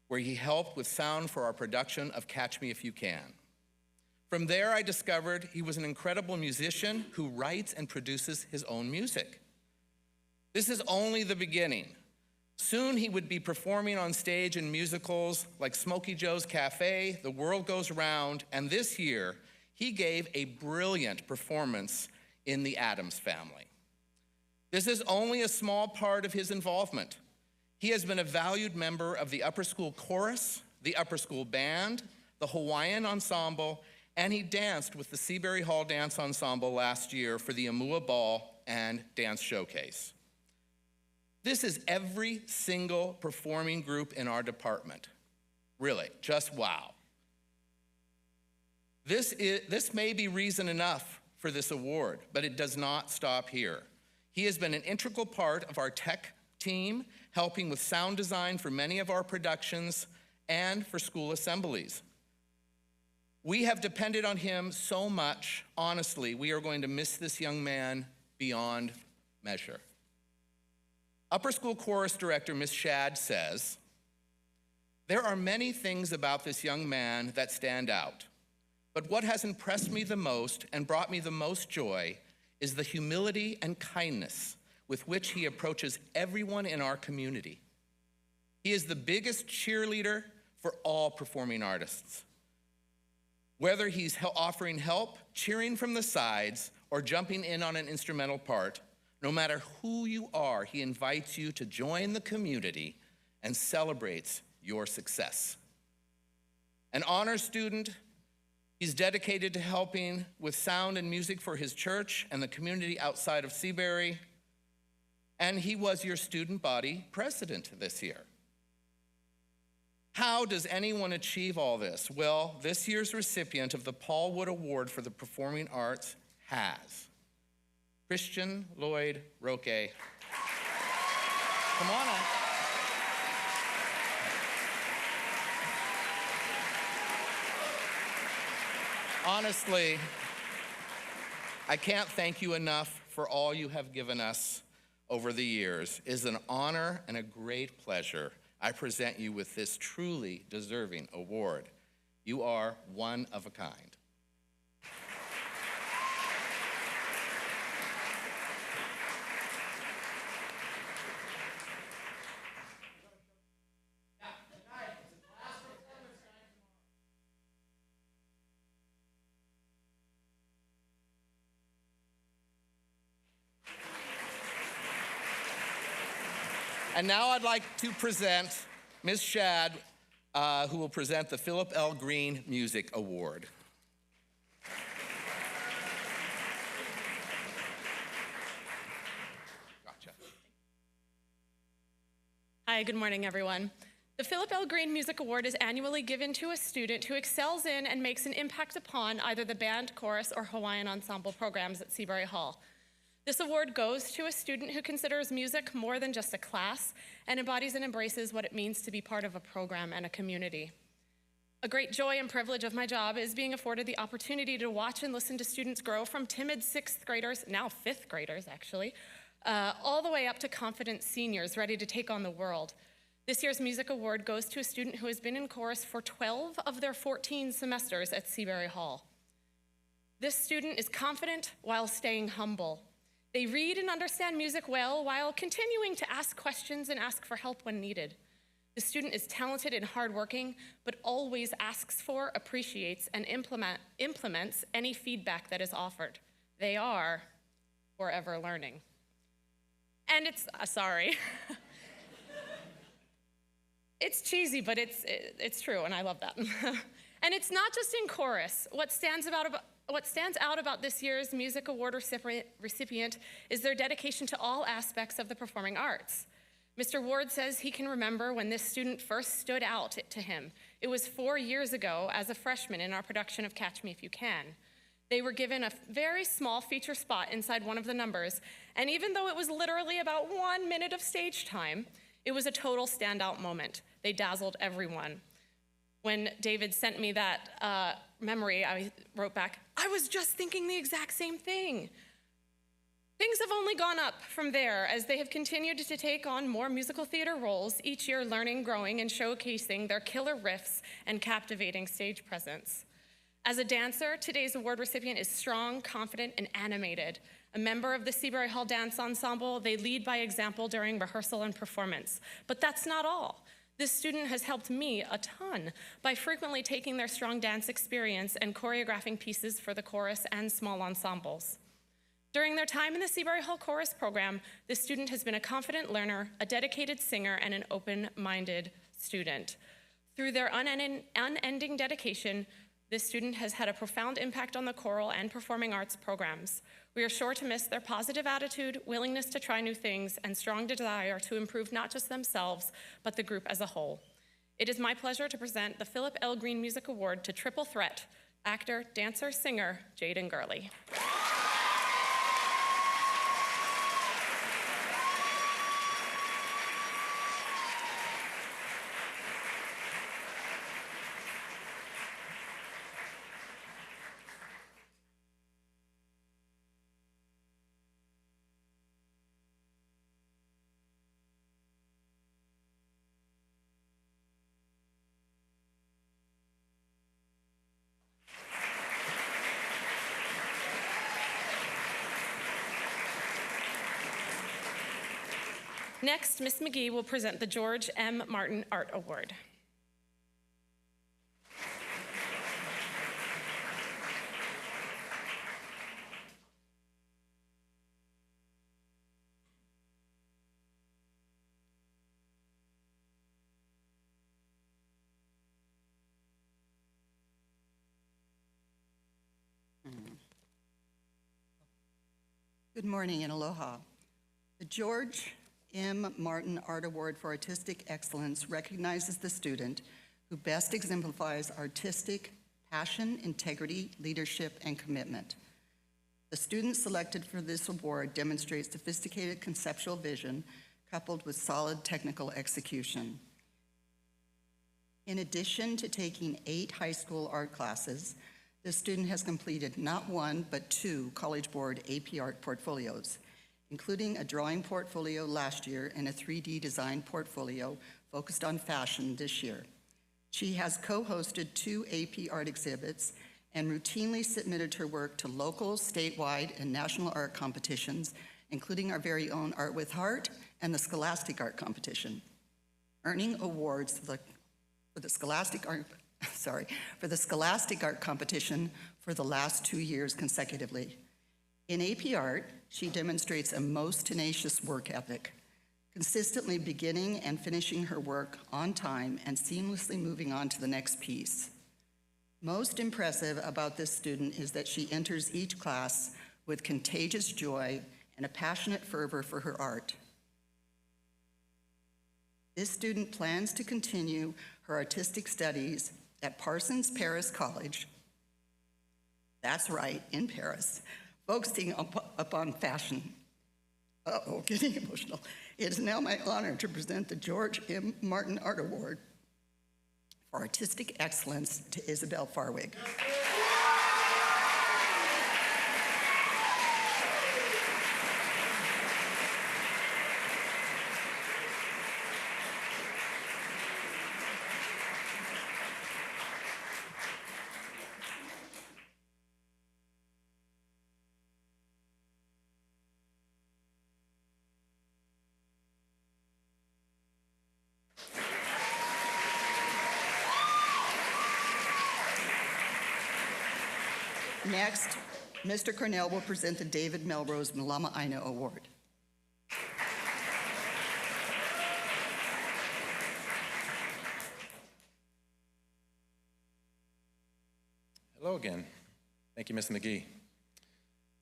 where he helped with sound for our production of Catch Me If You Can. From there, I discovered he was an incredible musician who writes and produces his own music. This is only the beginning. Soon he would be performing on stage in musicals like Smokey Joe's Cafe, The World Goes Round, and this year, he gave a brilliant performance in The Addams Family. This is only a small part of his involvement. He has been a valued member of the upper school chorus, the upper school band, the Hawaiian ensemble, and he danced with the Seabury Hall Dance Ensemble last year for the Amua Ball and Dance Showcase. This is every single performing group in our department. Really, just wow. This may be reason enough for this award, but it does not stop here. He has been an integral part of our tech team, helping with sound design for many of our productions and for school assemblies. We have depended on him so much. Honestly, we are going to miss this young man beyond measure. Upper School Chorus Director Ms. Shad says, "There are many things about this young man that stand out, but what has impressed me the most and brought me the most joy is the humility and kindness with which he approaches everyone in our community. He is the biggest cheerleader for all performing artists. Whether he's offering help, cheering from the sides, or jumping in on an instrumental part, no matter who you are, he invites you to join the community and celebrates your success. An honor student, he's dedicated to helping with sound and music for his church and the community outside of Seabury, and he was your student body president this year. How does anyone achieve all this? Well, this year's recipient of the Paul Wood Award for the Performing Arts has. Christian Lloyd Roque. Come on up. Honestly, I can't thank you enough for all you have given us over the years. It is an honor and a great pleasure. I present you with this truly deserving award. You are one of a kind. And now I'd like to present Ms. Shad, who will present the Philip L. Green Music Award. Gotcha. Hi, good morning, everyone. The Philip L. Green Music Award is annually given to a student who excels in and makes an impact upon either the band, chorus, or Hawaiian ensemble programs at Seabury Hall. This award goes to a student who considers music more than just a class and embodies and embraces what it means to be part of a program and a community. A great joy and privilege of my job is being afforded the opportunity to watch and listen to students grow from timid 6th graders, now 5th graders actually, all the way up to confident seniors ready to take on the world. This year's music award goes to a student who has been in chorus for 12 of their 14 semesters at Seabury Hall. This student is confident while staying humble. They read and understand music well while continuing to ask questions and ask for help when needed. The student is talented and hardworking, but always asks for, appreciates, and implements any feedback that is offered. They are forever learning. And it's, sorry. It's cheesy, but it's true, and I love that. And it's not just in chorus. What stands out about this year's Music Award recipient is their dedication to all aspects of the performing arts. Mr. Ward says he can remember when this student first stood out to him. It was 4 years ago as a freshman in our production of Catch Me If You Can. They were given a very small feature spot inside one of the numbers, and even though it was literally about 1 minute of stage time, it was a total standout moment. They dazzled everyone. When David sent me that memory, I wrote back, I was just thinking the exact same thing. Things have only gone up from there as they have continued to take on more musical theater roles, each year learning, growing, and showcasing their killer riffs and captivating stage presence. As a dancer, today's award recipient is strong, confident, and animated. A member of the Seabury Hall Dance Ensemble, they lead by example during rehearsal and performance. But that's not all. This student has helped me a ton by frequently taking their strong dance experience and choreographing pieces for the chorus and small ensembles. During their time in the Seabury Hall Chorus program, this student has been a confident learner, a dedicated singer, and an open-minded student. Through their unending dedication, this student has had a profound impact on the choral and performing arts programs. We are sure to miss their positive attitude, willingness to try new things, and strong desire to improve not just themselves, but the group as a whole. It is my pleasure to present the Philip L. Green Music Award to Triple Threat, actor, dancer, singer, Jaden Gurley. Next, Ms. McGee will present the George M. Martin Art Award. Good morning and aloha. The George M. Martin Art Award for Artistic Excellence recognizes the student who best exemplifies artistic passion, integrity, leadership, and commitment. The student selected for this award demonstrates sophisticated conceptual vision coupled with solid technical execution. In addition to taking 8 high school art classes, the student has completed not 1, but 2 College Board AP Art portfolios, including a drawing portfolio last year and a 3D design portfolio focused on fashion this year. She has co-hosted 2 AP Art exhibits and routinely submitted her work to local, statewide, and national art competitions, including our very own Art with Heart and the Scholastic Art Competition, earning awards for the Scholastic Art Competition for the last 2 years consecutively. In AP Art, she demonstrates a most tenacious work ethic, consistently beginning and finishing her work on time and seamlessly moving on to the next piece. Most impressive about this student is that she enters each class with contagious joy and a passionate fervor for her art. This student plans to continue her artistic studies at Parsons Paris College. That's right, in Paris, focusing upon fashion. Getting emotional. It is now my honor to present the George M. Martin Art Award for Artistic Excellence to Isabel Farwig. Next, Mr. Cornell will present the David Melrose Malama Aina Award. Hello again. Thank you, Ms. McGee.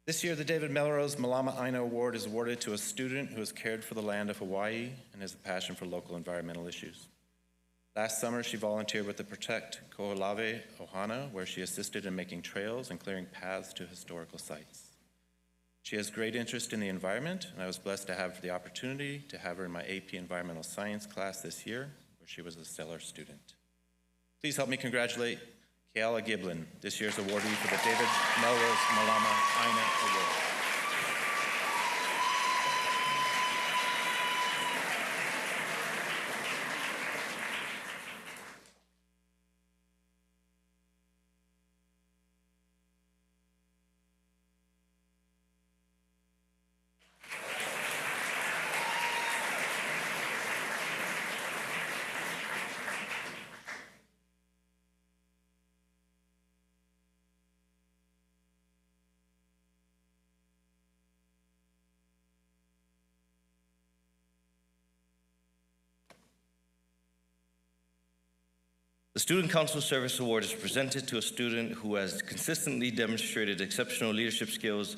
This year, the David Melrose Malama Aina Award is awarded to a student who has cared for the land of Hawaii and has a passion for local environmental issues. Last summer, she volunteered with the Protect Koholave Ohana, where she assisted in making trails and clearing paths to historical sites. She has great interest in the environment, and I was blessed to have the opportunity to have her in my AP Environmental Science class this year, where she was a stellar student. Please help me congratulate Keala Giblin, this year's awardee for the David Melrose Malama Aina Award. The Student Council Service Award is presented to a student who has consistently demonstrated exceptional leadership skills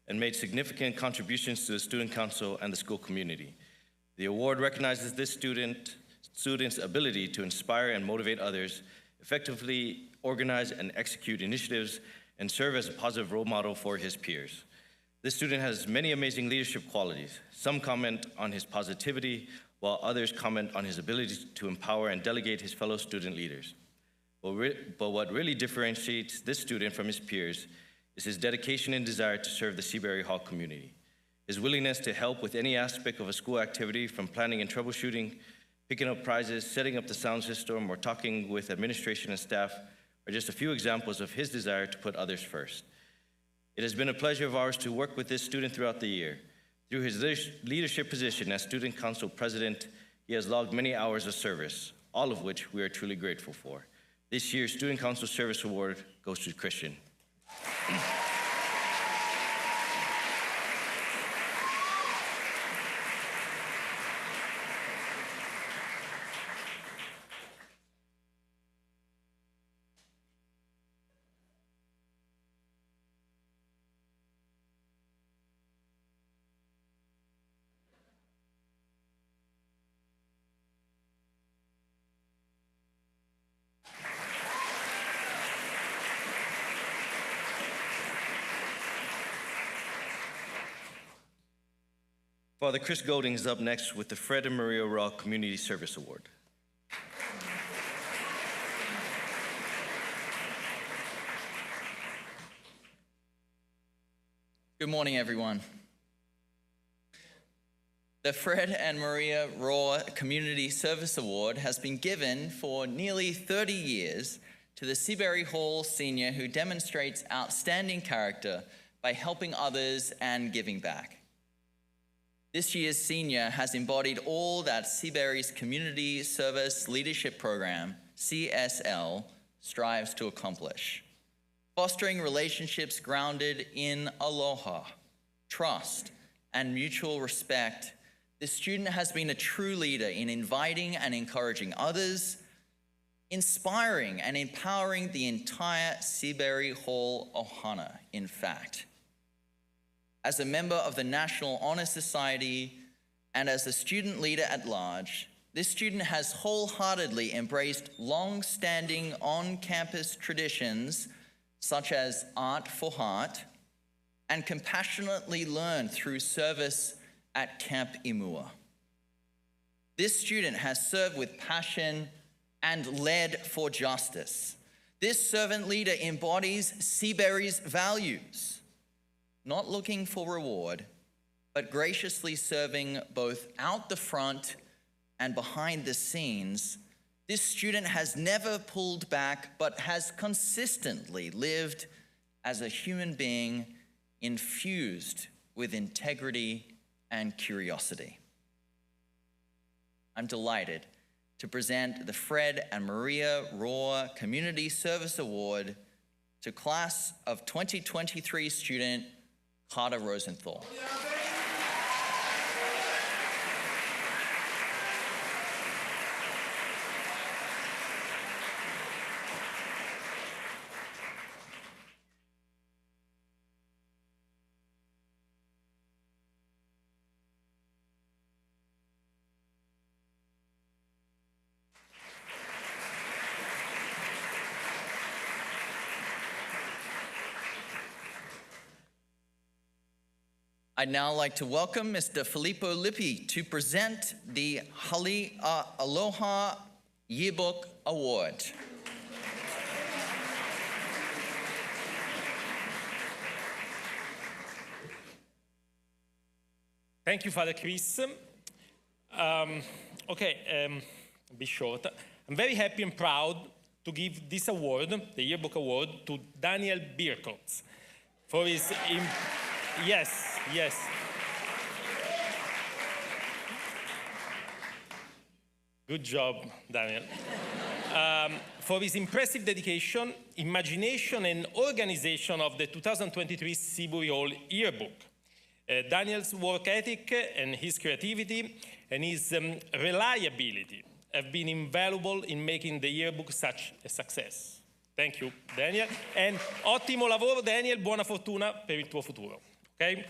and made significant contributions to the Student Council and the school community. The award recognizes this student's ability to inspire and motivate others, effectively organize and execute initiatives, and serve as a positive role model for his peers. This student has many amazing leadership qualities. Some comment on his positivity, while others comment on his ability to empower and delegate his fellow student leaders. But what really differentiates this student from his peers is his dedication and desire to serve the Seabury Hall community. His willingness to help with any aspect of a school activity, from planning and troubleshooting, picking up prizes, setting up the sound system, or talking with administration and staff are just a few examples of his desire to put others first. It has been a pleasure of ours to work with this student throughout the year. Through his leadership position as Student Council President, he has logged many hours of service, all of which we are truly grateful for. This year's Student Council Service Award goes to Christian. Father Chris Golding is up next with the Fred and Maria Raw Community Service Award. Good morning, everyone. The Fred and Maria Raw Community Service Award has been given for nearly 30 years to the Seabury Hall senior who demonstrates outstanding character by helping others and giving back. This year's senior has embodied all that Seabury's Community Service Leadership Program, CSL, strives to accomplish. Fostering relationships grounded in aloha, trust, and mutual respect, this student has been a true leader in inviting and encouraging others, inspiring and empowering the entire Seabury Hall ohana, in fact. As a member of the National Honor Society and as a student leader at large, this student has wholeheartedly embraced long-standing on-campus traditions such as Art for Heart and compassionately learned through service at Camp Imua. This student has served with passion and led for justice. This servant leader embodies Seabury's values, not looking for reward, but graciously serving both out the front and behind the scenes. This student has never pulled back, but has consistently lived as a human being infused with integrity and curiosity. I'm delighted to present the Fred and Maria Raw Community Service Award to Class of 2023 student Carter Rosenthal. I'd now like to welcome Mr. Filippo Lippi to present the Hali Aloha Yearbook Award. Thank you, Father Chris. Be short. I'm very happy and proud to give this award, the Yearbook Award, to Daniel Birkotz for his... Yes. Good job, Daniel. For his impressive dedication, imagination, and organization of the 2023 Seabury Hall Yearbook. Daniel's work ethic and his creativity and his reliability have been invaluable in making the yearbook such a success. Thank you, Daniel. And ottimo lavoro, Daniel. Buona fortuna per il tuo futuro. Okay?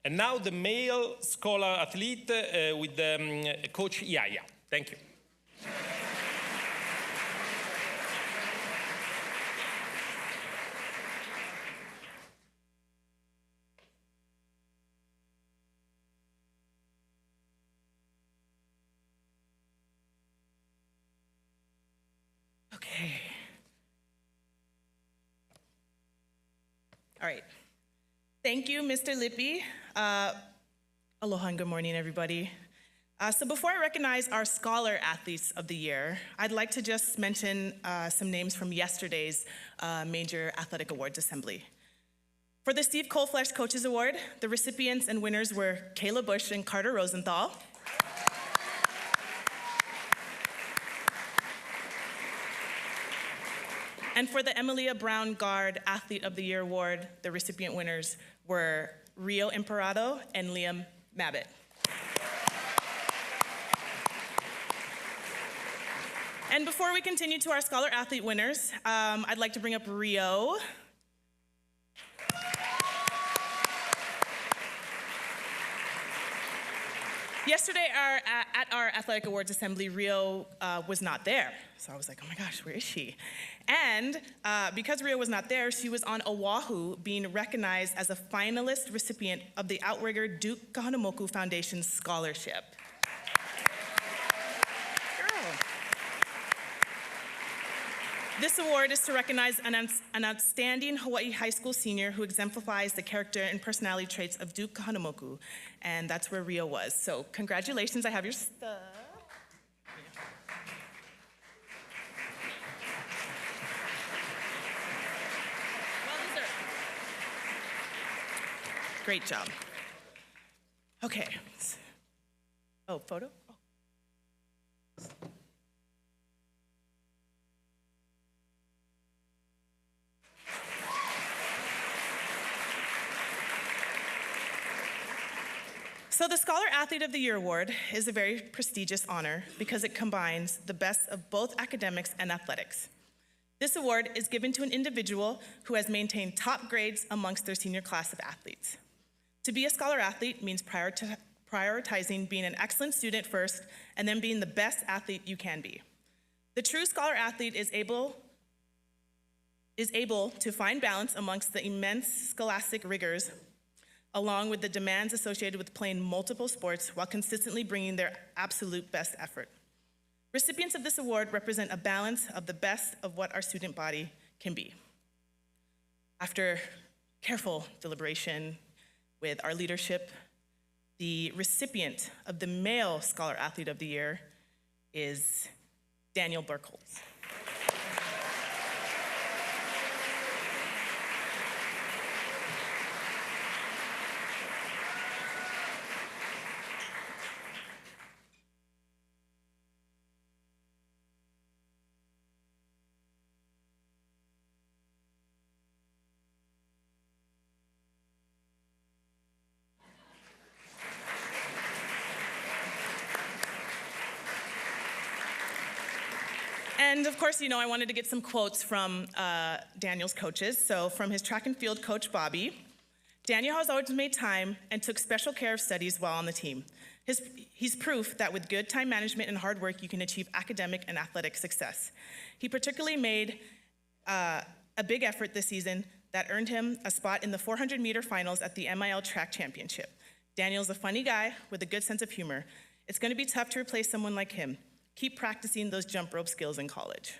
And now the male scholar athlete with Coach Yaya. Thank you. Okay. All right. Thank you, Mr. Lippy. Aloha and good morning, everybody. So before I recognize our Scholar Athletes of the Year, I'd like to just mention some names from yesterday's major athletic awards assembly. For the Steve Colflesh Coaches Award, the recipients and winners were Kayla Bush and Carter Rosenthal. And for the Emilia Brown Guard Athlete of the Year Award, the recipient winners were Rio Imperado and Liam Mabbitt. And before we continue to our Scholar Athlete winners, I'd like to bring up Rio. Yesterday at our Athletic Awards Assembly, Rio was not there. So I was like, oh my gosh, where is she? And because Rio was not there, she was on Oahu being recognized as a finalist recipient of the Outrigger Duke Kahanamoku Foundation Scholarship. This award is to recognize an outstanding Hawaii high school senior who exemplifies the character and personality traits of Duke Kahanamoku, and that's where Rio was. So congratulations, I have your stuff. Well deserved. Great job. Okay. Oh, photo? So the Scholar Athlete of the Year Award is a very prestigious honor because it combines the best of both academics and athletics. This award is given to an individual who has maintained top grades amongst their senior class of athletes. To be a Scholar Athlete means prioritizing being an excellent student first and then being the best athlete you can be. The true Scholar Athlete is able to find balance amongst the immense scholastic rigors along with the demands associated with playing multiple sports while consistently bringing their absolute best effort. Recipients of this award represent a balance of the best of what our student body can be. After careful deliberation with our leadership, the recipient of the Male Scholar Athlete of the Year is Daniel Burkholz. And of course, I wanted to get some quotes from Daniel's coaches. So from his track and field coach, Bobby, Daniel has always made time and took special care of studies while on the team. He's proof that with good time management and hard work, you can achieve academic and athletic success. He particularly made a big effort this season that earned him a spot in the 400-meter finals at the MIL Track Championship. Daniel's a funny guy with a good sense of humor. It's going to be tough to replace someone like him. Keep practicing those jump rope skills in college.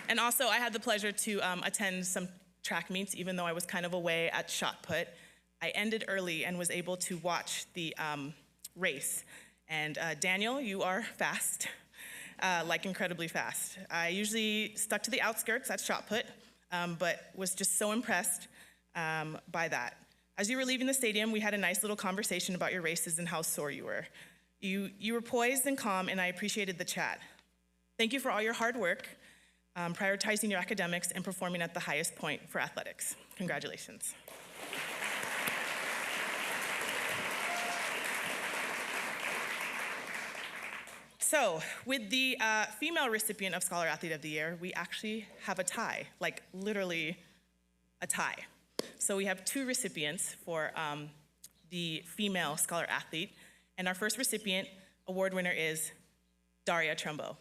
And also, I had the pleasure to attend some track meets, even though I was kind of away at shot put. I ended early and was able to watch the race. And Daniel, you are fast, like incredibly fast. I usually stuck to the outskirts at shot put, but was just so impressed by that. As you were leaving the stadium, we had a nice little conversation about your races and how sore you were. You were poised and calm, and I appreciated the chat. Thank you for all your hard work, prioritizing your academics, and performing at the highest point for athletics. Congratulations. So, with the female recipient of Scholar Athlete of the Year, we actually have a tie, like literally a tie. So we have two recipients for the female Scholar Athlete, and our first recipient, award winner, is Daria Trumbo.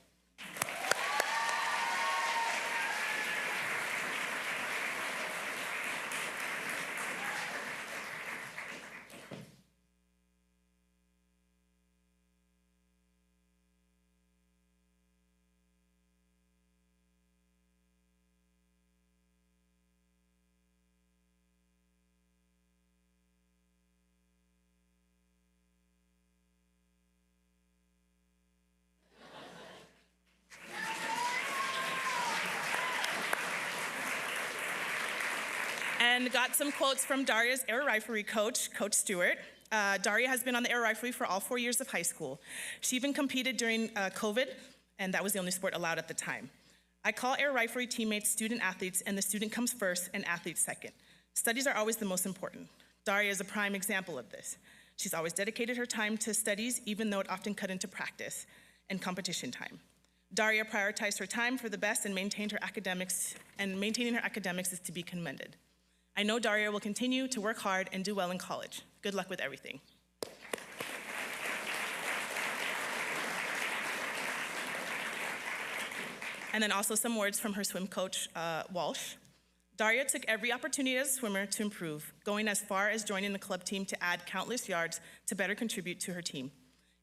And got some quotes from Daria's air riflery coach, Coach Stewart. Daria has been on the air riflery for all 4 years of high school. She even competed during COVID, and that was the only sport allowed at the time. I call air riflery teammates student athletes, and the student comes first and athletes second. Studies are always the most important. Daria is a prime example of this. She's always dedicated her time to studies, even though it often cut into practice and competition time. Daria prioritized her time for the best and maintained her academics, and maintaining her academics is to be commended. I know Daria will continue to work hard and do well in college. Good luck with everything. And then also some words from her swim coach, Walsh. Daria took every opportunity as a swimmer to improve, going as far as joining the club team to add countless yards to better contribute to her team.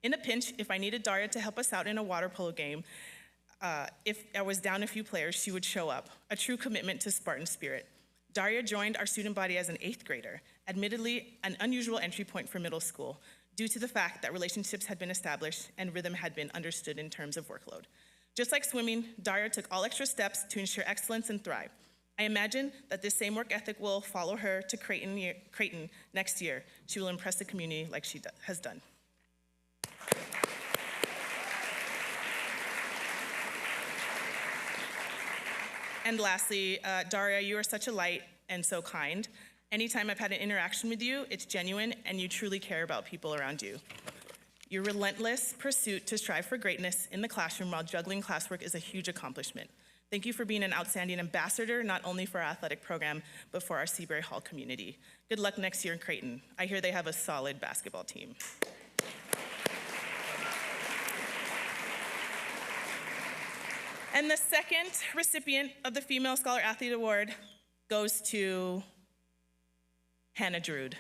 In a pinch, if I needed Daria to help us out in a water polo game, if I was down a few players, she would show up, a true commitment to Spartan spirit. Daria joined our student body as an 8th grader, admittedly an unusual entry point for middle school, due to the fact that relationships had been established and rhythm had been understood in terms of workload. Just like swimming, Daria took all extra steps to ensure excellence and thrive. I imagine that this same work ethic will follow her to Creighton next year. She will impress the community like she has done. And lastly, Daria, you are such a light and so kind. Anytime I've had an interaction with you, it's genuine and you truly care about people around you. Your relentless pursuit to strive for greatness in the classroom while juggling classwork is a huge accomplishment. Thank you for being an outstanding ambassador, not only for our athletic program, but for our Seabury Hall community. Good luck next year in Creighton. I hear they have a solid basketball team. And the second recipient of the Female Scholar Athlete Award goes to Hannah Drude.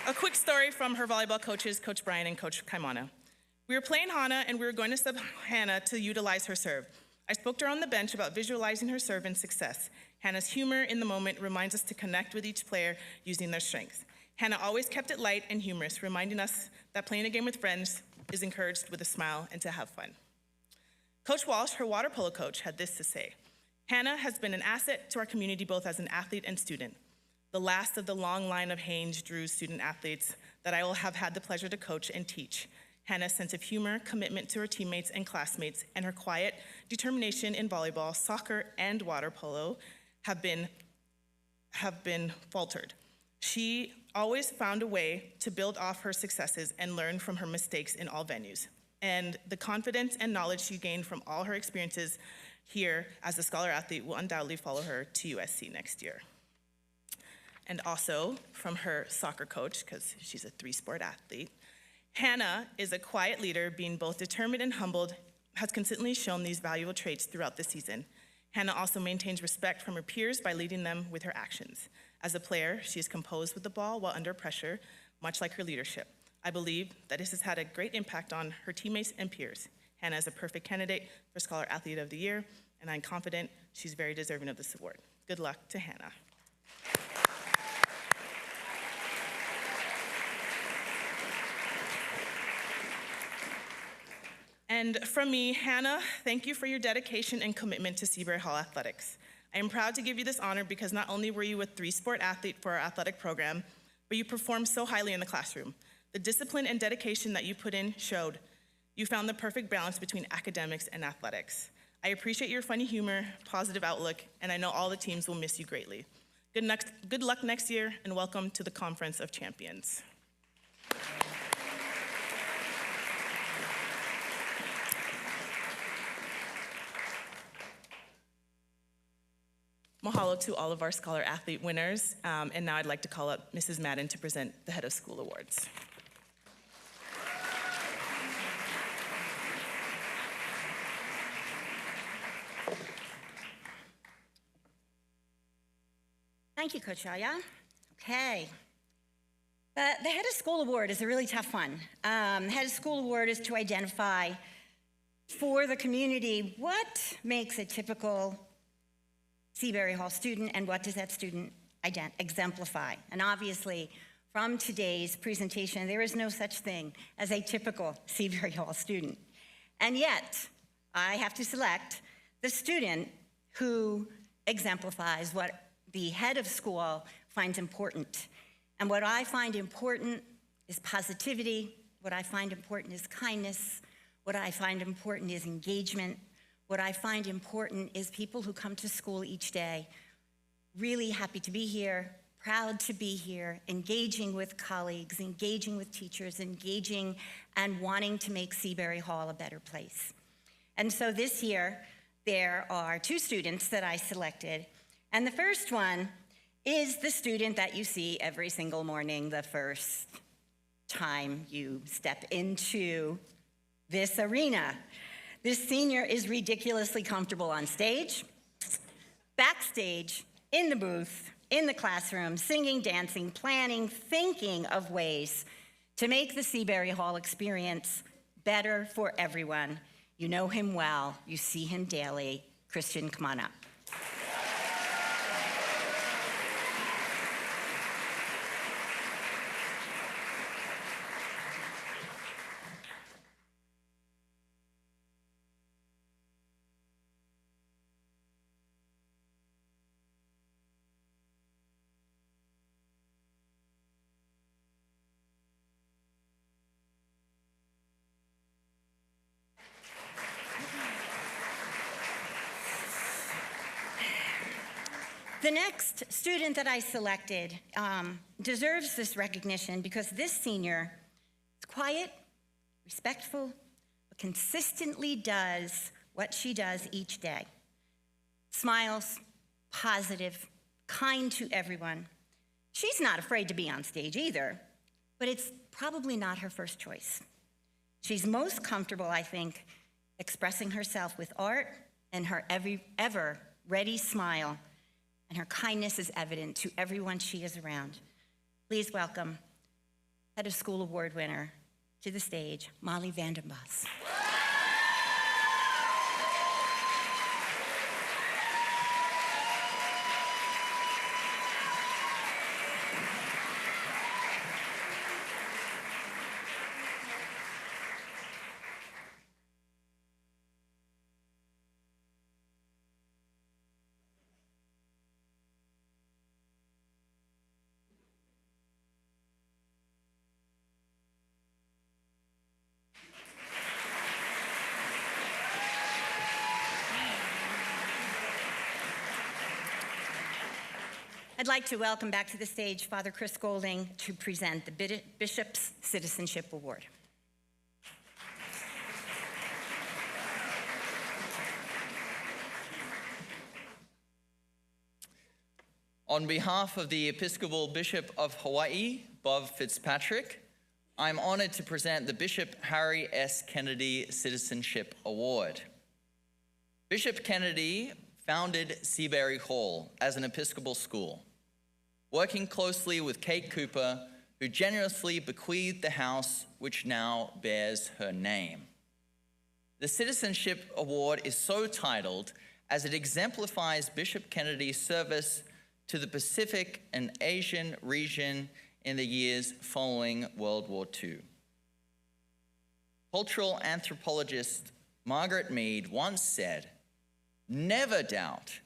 A quick story from her volleyball coaches, Coach Brian and Coach Kaimana. We were playing Hannah and we were going to sub Hannah to utilize her serve. I spoke to her on the bench about visualizing her serve and success. Hannah's humor in the moment reminds us to connect with each player using their strengths. Hannah always kept it light and humorous, reminding us that playing a game with friends is encouraged with a smile and to have fun. Coach Walsh, her water polo coach, had this to say: Hannah has been an asset to our community both as an athlete and student. The last of the long line of Haynes Drew student athletes that I will have had the pleasure to coach and teach. Hannah's sense of humor, commitment to her teammates and classmates, and her quiet determination in volleyball, soccer, and water polo have been faltered. She always found a way to build off her successes and learn from her mistakes in all venues. And the confidence and knowledge she gained from all her experiences here as a scholar athlete will undoubtedly follow her to USC next year. And also from her soccer coach, because she's a 3-sport athlete, Hannah is a quiet leader, being both determined and humbled, has consistently shown these valuable traits throughout the season. Hannah also maintains respect from her peers by leading them with her actions. As a player, she is composed with the ball while under pressure, much like her leadership. I believe that this has had a great impact on her teammates and peers. Hannah is a perfect candidate for Scholar Athlete of the Year, and I'm confident she's very deserving of this award. Good luck to Hannah. And from me, Hannah, thank you for your dedication and commitment to Seabury Hall Athletics. I am proud to give you this honor because not only were you a 3-sport athlete for our athletic program, but you performed so highly in the classroom. The discipline and dedication that you put in showed. You found the perfect balance between academics and athletics. I appreciate your funny humor, positive outlook, and I know all the teams will miss you greatly. Good luck next year, and welcome to the Conference of Champions. Mahalo to all of our Scholar Athlete winners. And now I'd like to call up Mrs. Madden to present the Head of School Awards. Thank you, Coach Aya. Okay. The Head of School Award is a really tough one. The Head of School Award is to identify for the community what makes a typical Seabury Hall student and what does that student exemplify. And obviously, from today's presentation, there is no such thing as a typical Seabury Hall student. And yet, I have to select the student who exemplifies what the head of school finds important. And what I find important is positivity. What I find important is kindness. What I find important is engagement. What I find important is people who come to school each day really happy to be here, proud to be here, engaging with colleagues, engaging with teachers, engaging and wanting to make Seabury Hall a better place. And so this year, there are two students that I selected. And the first one is the student that you see every single morning the first time you step into this arena. This senior is ridiculously comfortable on stage, backstage, in the booth, in the classroom, singing, dancing, planning, thinking of ways to make the Seabury Hall experience better for everyone. You know him well, you see him daily. Christian, come on up. The next student that I selected deserves this recognition because this senior is quiet, respectful, but consistently does what she does each day. Smiles, positive, kind to everyone. She's not afraid to be on stage either, but it's probably not her first choice. She's most comfortable, I think, expressing herself with art and her ever ready smile, and her kindness is evident to everyone she is around. Please welcome Head of School Award winner to the stage, Molly Vandenbos. I'd like to welcome back to the stage Father Chris Golding to present the Bishop's Citizenship Award. On behalf of the Episcopal Bishop of Hawaii, Bob Fitzpatrick, I'm honored to present the Bishop Harry S. Kennedy Citizenship Award. Bishop Kennedy founded Seabury Hall as an Episcopal school, working closely with Kate Cooper, who generously bequeathed the house which now bears her name. The Citizenship Award is so titled as it exemplifies Bishop Kennedy's service to the Pacific and Asian region in the years following World War II. Cultural anthropologist Margaret Mead once said, "Never doubt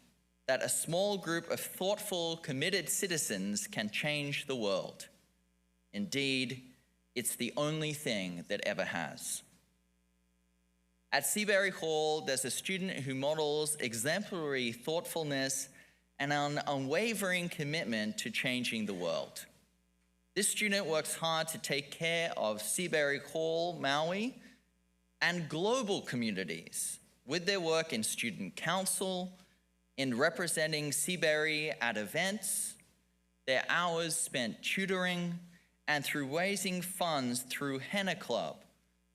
that a small group of thoughtful, committed citizens can change the world. Indeed, it's the only thing that ever has." At Seabury Hall, there's a student who models exemplary thoughtfulness and an unwavering commitment to changing the world. This student works hard to take care of Seabury Hall, Maui, and global communities with their work in student council, in representing Seabury at events, their hours spent tutoring, and through raising funds through Henna Club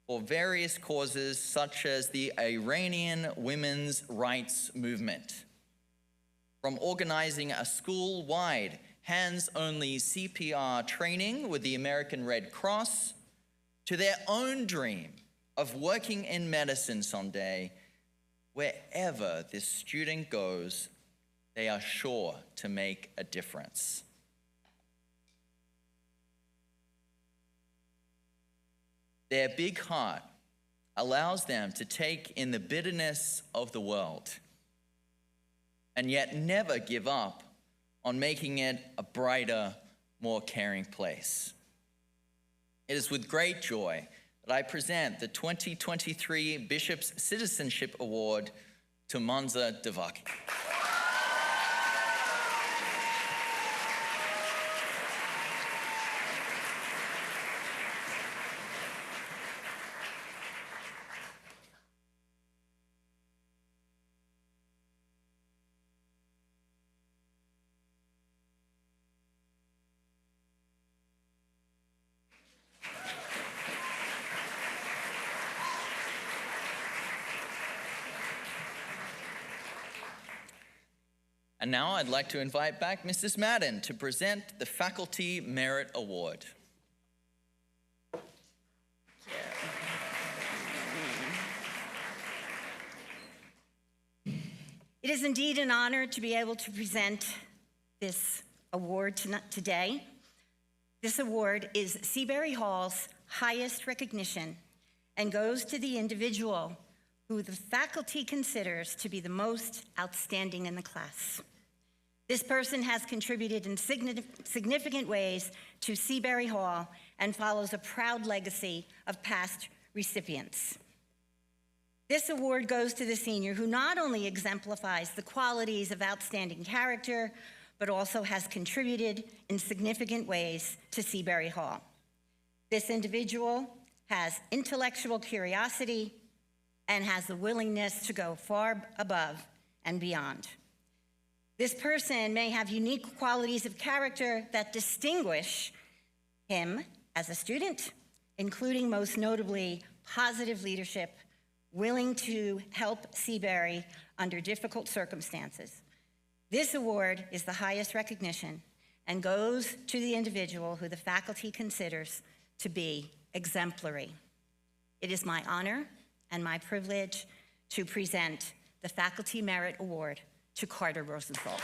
for various causes such as the Iranian women's rights movement. from organizing a school-wide hands-only CPR training with the American Red Cross, to their own dream of working in medicine someday. Wherever this student goes, they are sure to make a difference. Their big heart allows them to take in the bitterness of the world and yet never give up on making it a brighter, more caring place. It is with great joy that I present the 2023 Bishop's Citizenship Award to Monza Devaki. And now I'd like to invite back Mrs. Madden to present the Faculty Merit Award. It is indeed an honor to be able to present this award today. This award is Seabury Hall's highest recognition and goes to the individual who the faculty considers to be the most outstanding in the class. This person has contributed in significant ways to Seabury Hall and follows a proud legacy of past recipients. This award goes to the senior who not only exemplifies the qualities of outstanding character, but also has contributed in significant ways to Seabury Hall. This individual has intellectual curiosity and has the willingness to go far above and beyond. This person may have unique qualities of character that distinguish him as a student, including most notably positive leadership, willing to help Seabury under difficult circumstances. This award is the highest recognition and goes to the individual who the faculty considers to be exemplary. It is my honor and my privilege to present the Faculty Merit Award to Carter Rosenthal.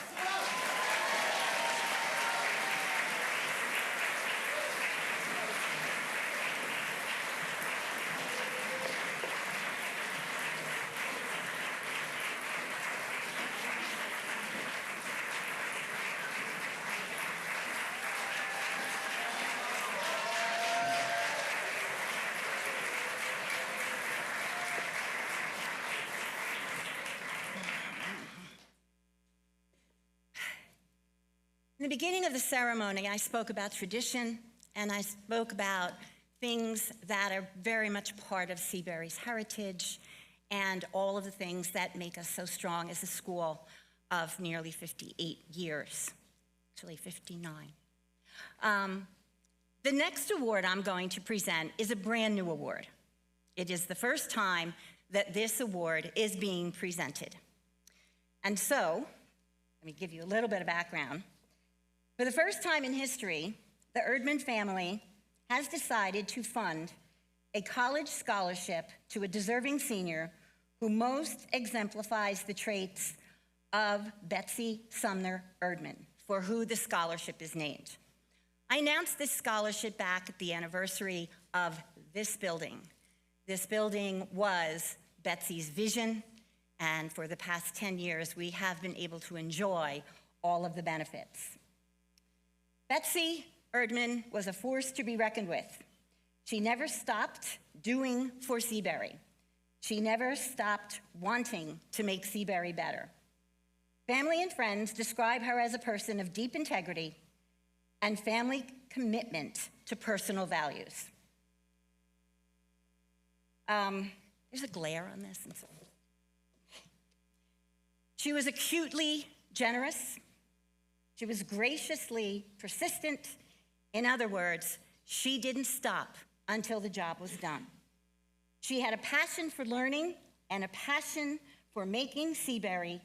In the beginning of the ceremony, I spoke about tradition, and I spoke about things that are very much part of Seabury's heritage and all of the things that make us so strong as a school of nearly 58 years, actually 59. The next award I'm going to present is a brand new award. It is the first time that this award is being presented. And so, let me give you a little bit of background. For the first time in history, the Erdman family has decided to fund a college scholarship to a deserving senior who most exemplifies the traits of Betsy Sumner Erdman, for who the scholarship is named. I announced this scholarship back at the anniversary of this building. This building was Betsy's vision, and for the past 10 years, we have been able to enjoy all of the benefits. Betsy Erdman was a force to be reckoned with. She never stopped doing for Seabury. She never stopped wanting to make Seabury better. Family and friends describe her as a person of deep integrity and family commitment to personal values. There's a glare on this. She was acutely generous. She was graciously persistent. In other words, she didn't stop until the job was done. She had a passion for learning and a passion for making Seabury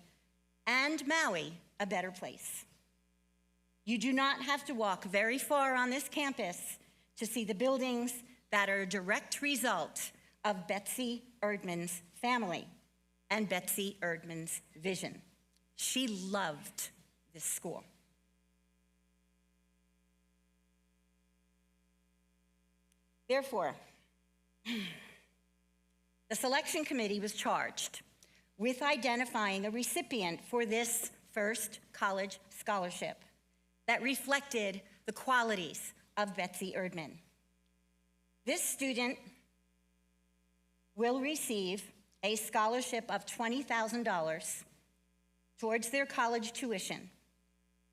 and Maui a better place. You do not have to walk very far on this campus to see the buildings that are a direct result of Betsy Erdman's family and Betsy Erdman's vision. She loved this school. Therefore, the selection committee was charged with identifying a recipient for this first college scholarship that reflected the qualities of Betsy Erdman. This student will receive a scholarship of $20,000 towards their college tuition,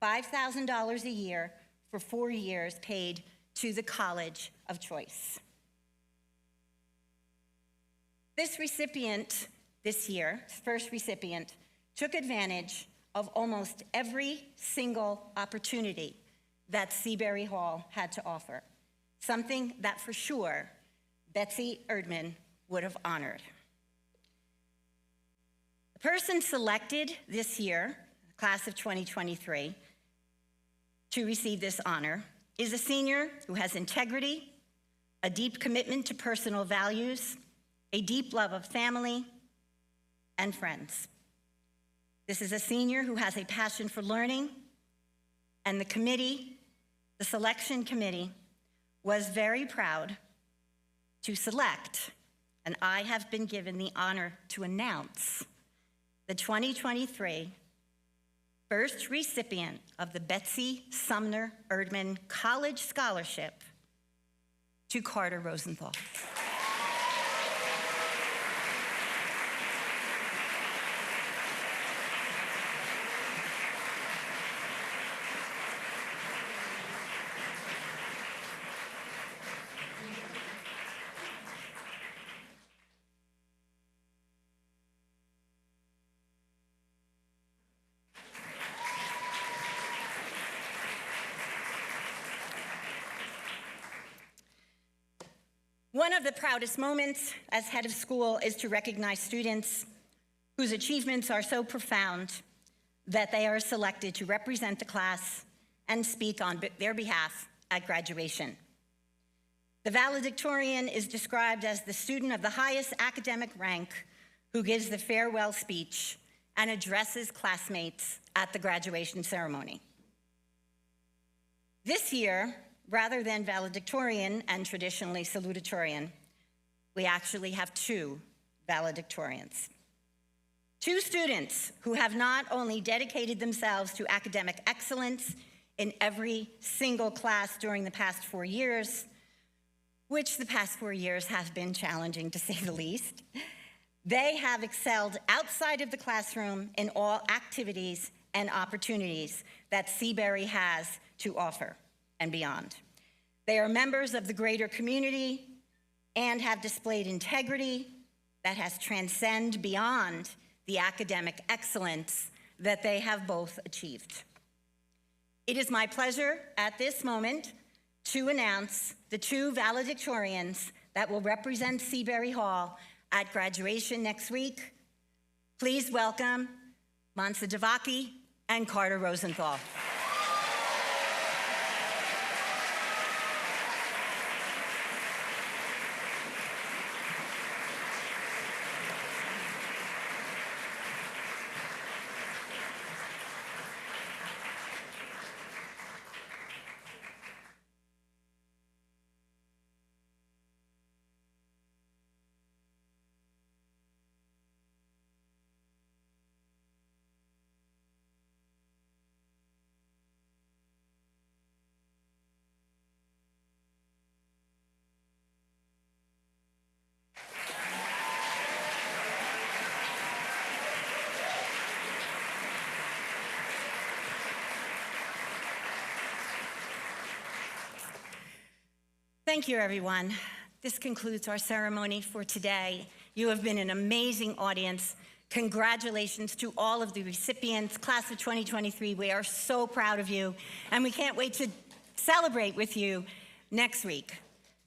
$5,000 a year for 4 years paid to the college of choice. This recipient this year, first recipient, took advantage of almost every single opportunity that Seabury Hall had to offer, something that for sure Betsy Erdman would have honored. The person selected this year, the class of 2023, to receive this honor is a senior who has integrity, a deep commitment to personal values, a deep love of family and friends. This is a senior who has a passion for learning, and the committee, the selection committee, was very proud to select, and I have been given the honor to announce the 2023 first recipient of the Betsy Sumner Erdman College Scholarship to Carter Rosenthal. One of the proudest moments as head of school is to recognize students whose achievements are so profound that they are selected to represent the class and speak on their behalf at graduation. The valedictorian is described as the student of the highest academic rank who gives the farewell speech and addresses classmates at the graduation ceremony. This year, rather than valedictorian and traditionally salutatorian, we actually have 2 valedictorians. 2 students who have not only dedicated themselves to academic excellence in every single class during the past 4 years, which the past 4 years have been challenging to say the least, they have excelled outside of the classroom in all activities and opportunities that Seabury has to offer and beyond. They are members of the greater community and have displayed integrity that has transcended beyond the academic excellence that they have both achieved. It is my pleasure at this moment to announce the 2 valedictorians that will represent Seabury Hall at graduation next week. Please welcome Mansa Devaki and Carter Rosenthal. Thank you, everyone. This concludes our ceremony for today. You have been an amazing audience. Congratulations to all of the recipients, class of 2023. We are so proud of you, and we can't wait to celebrate with you next week.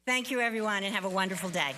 Thank you, everyone, and have a wonderful day.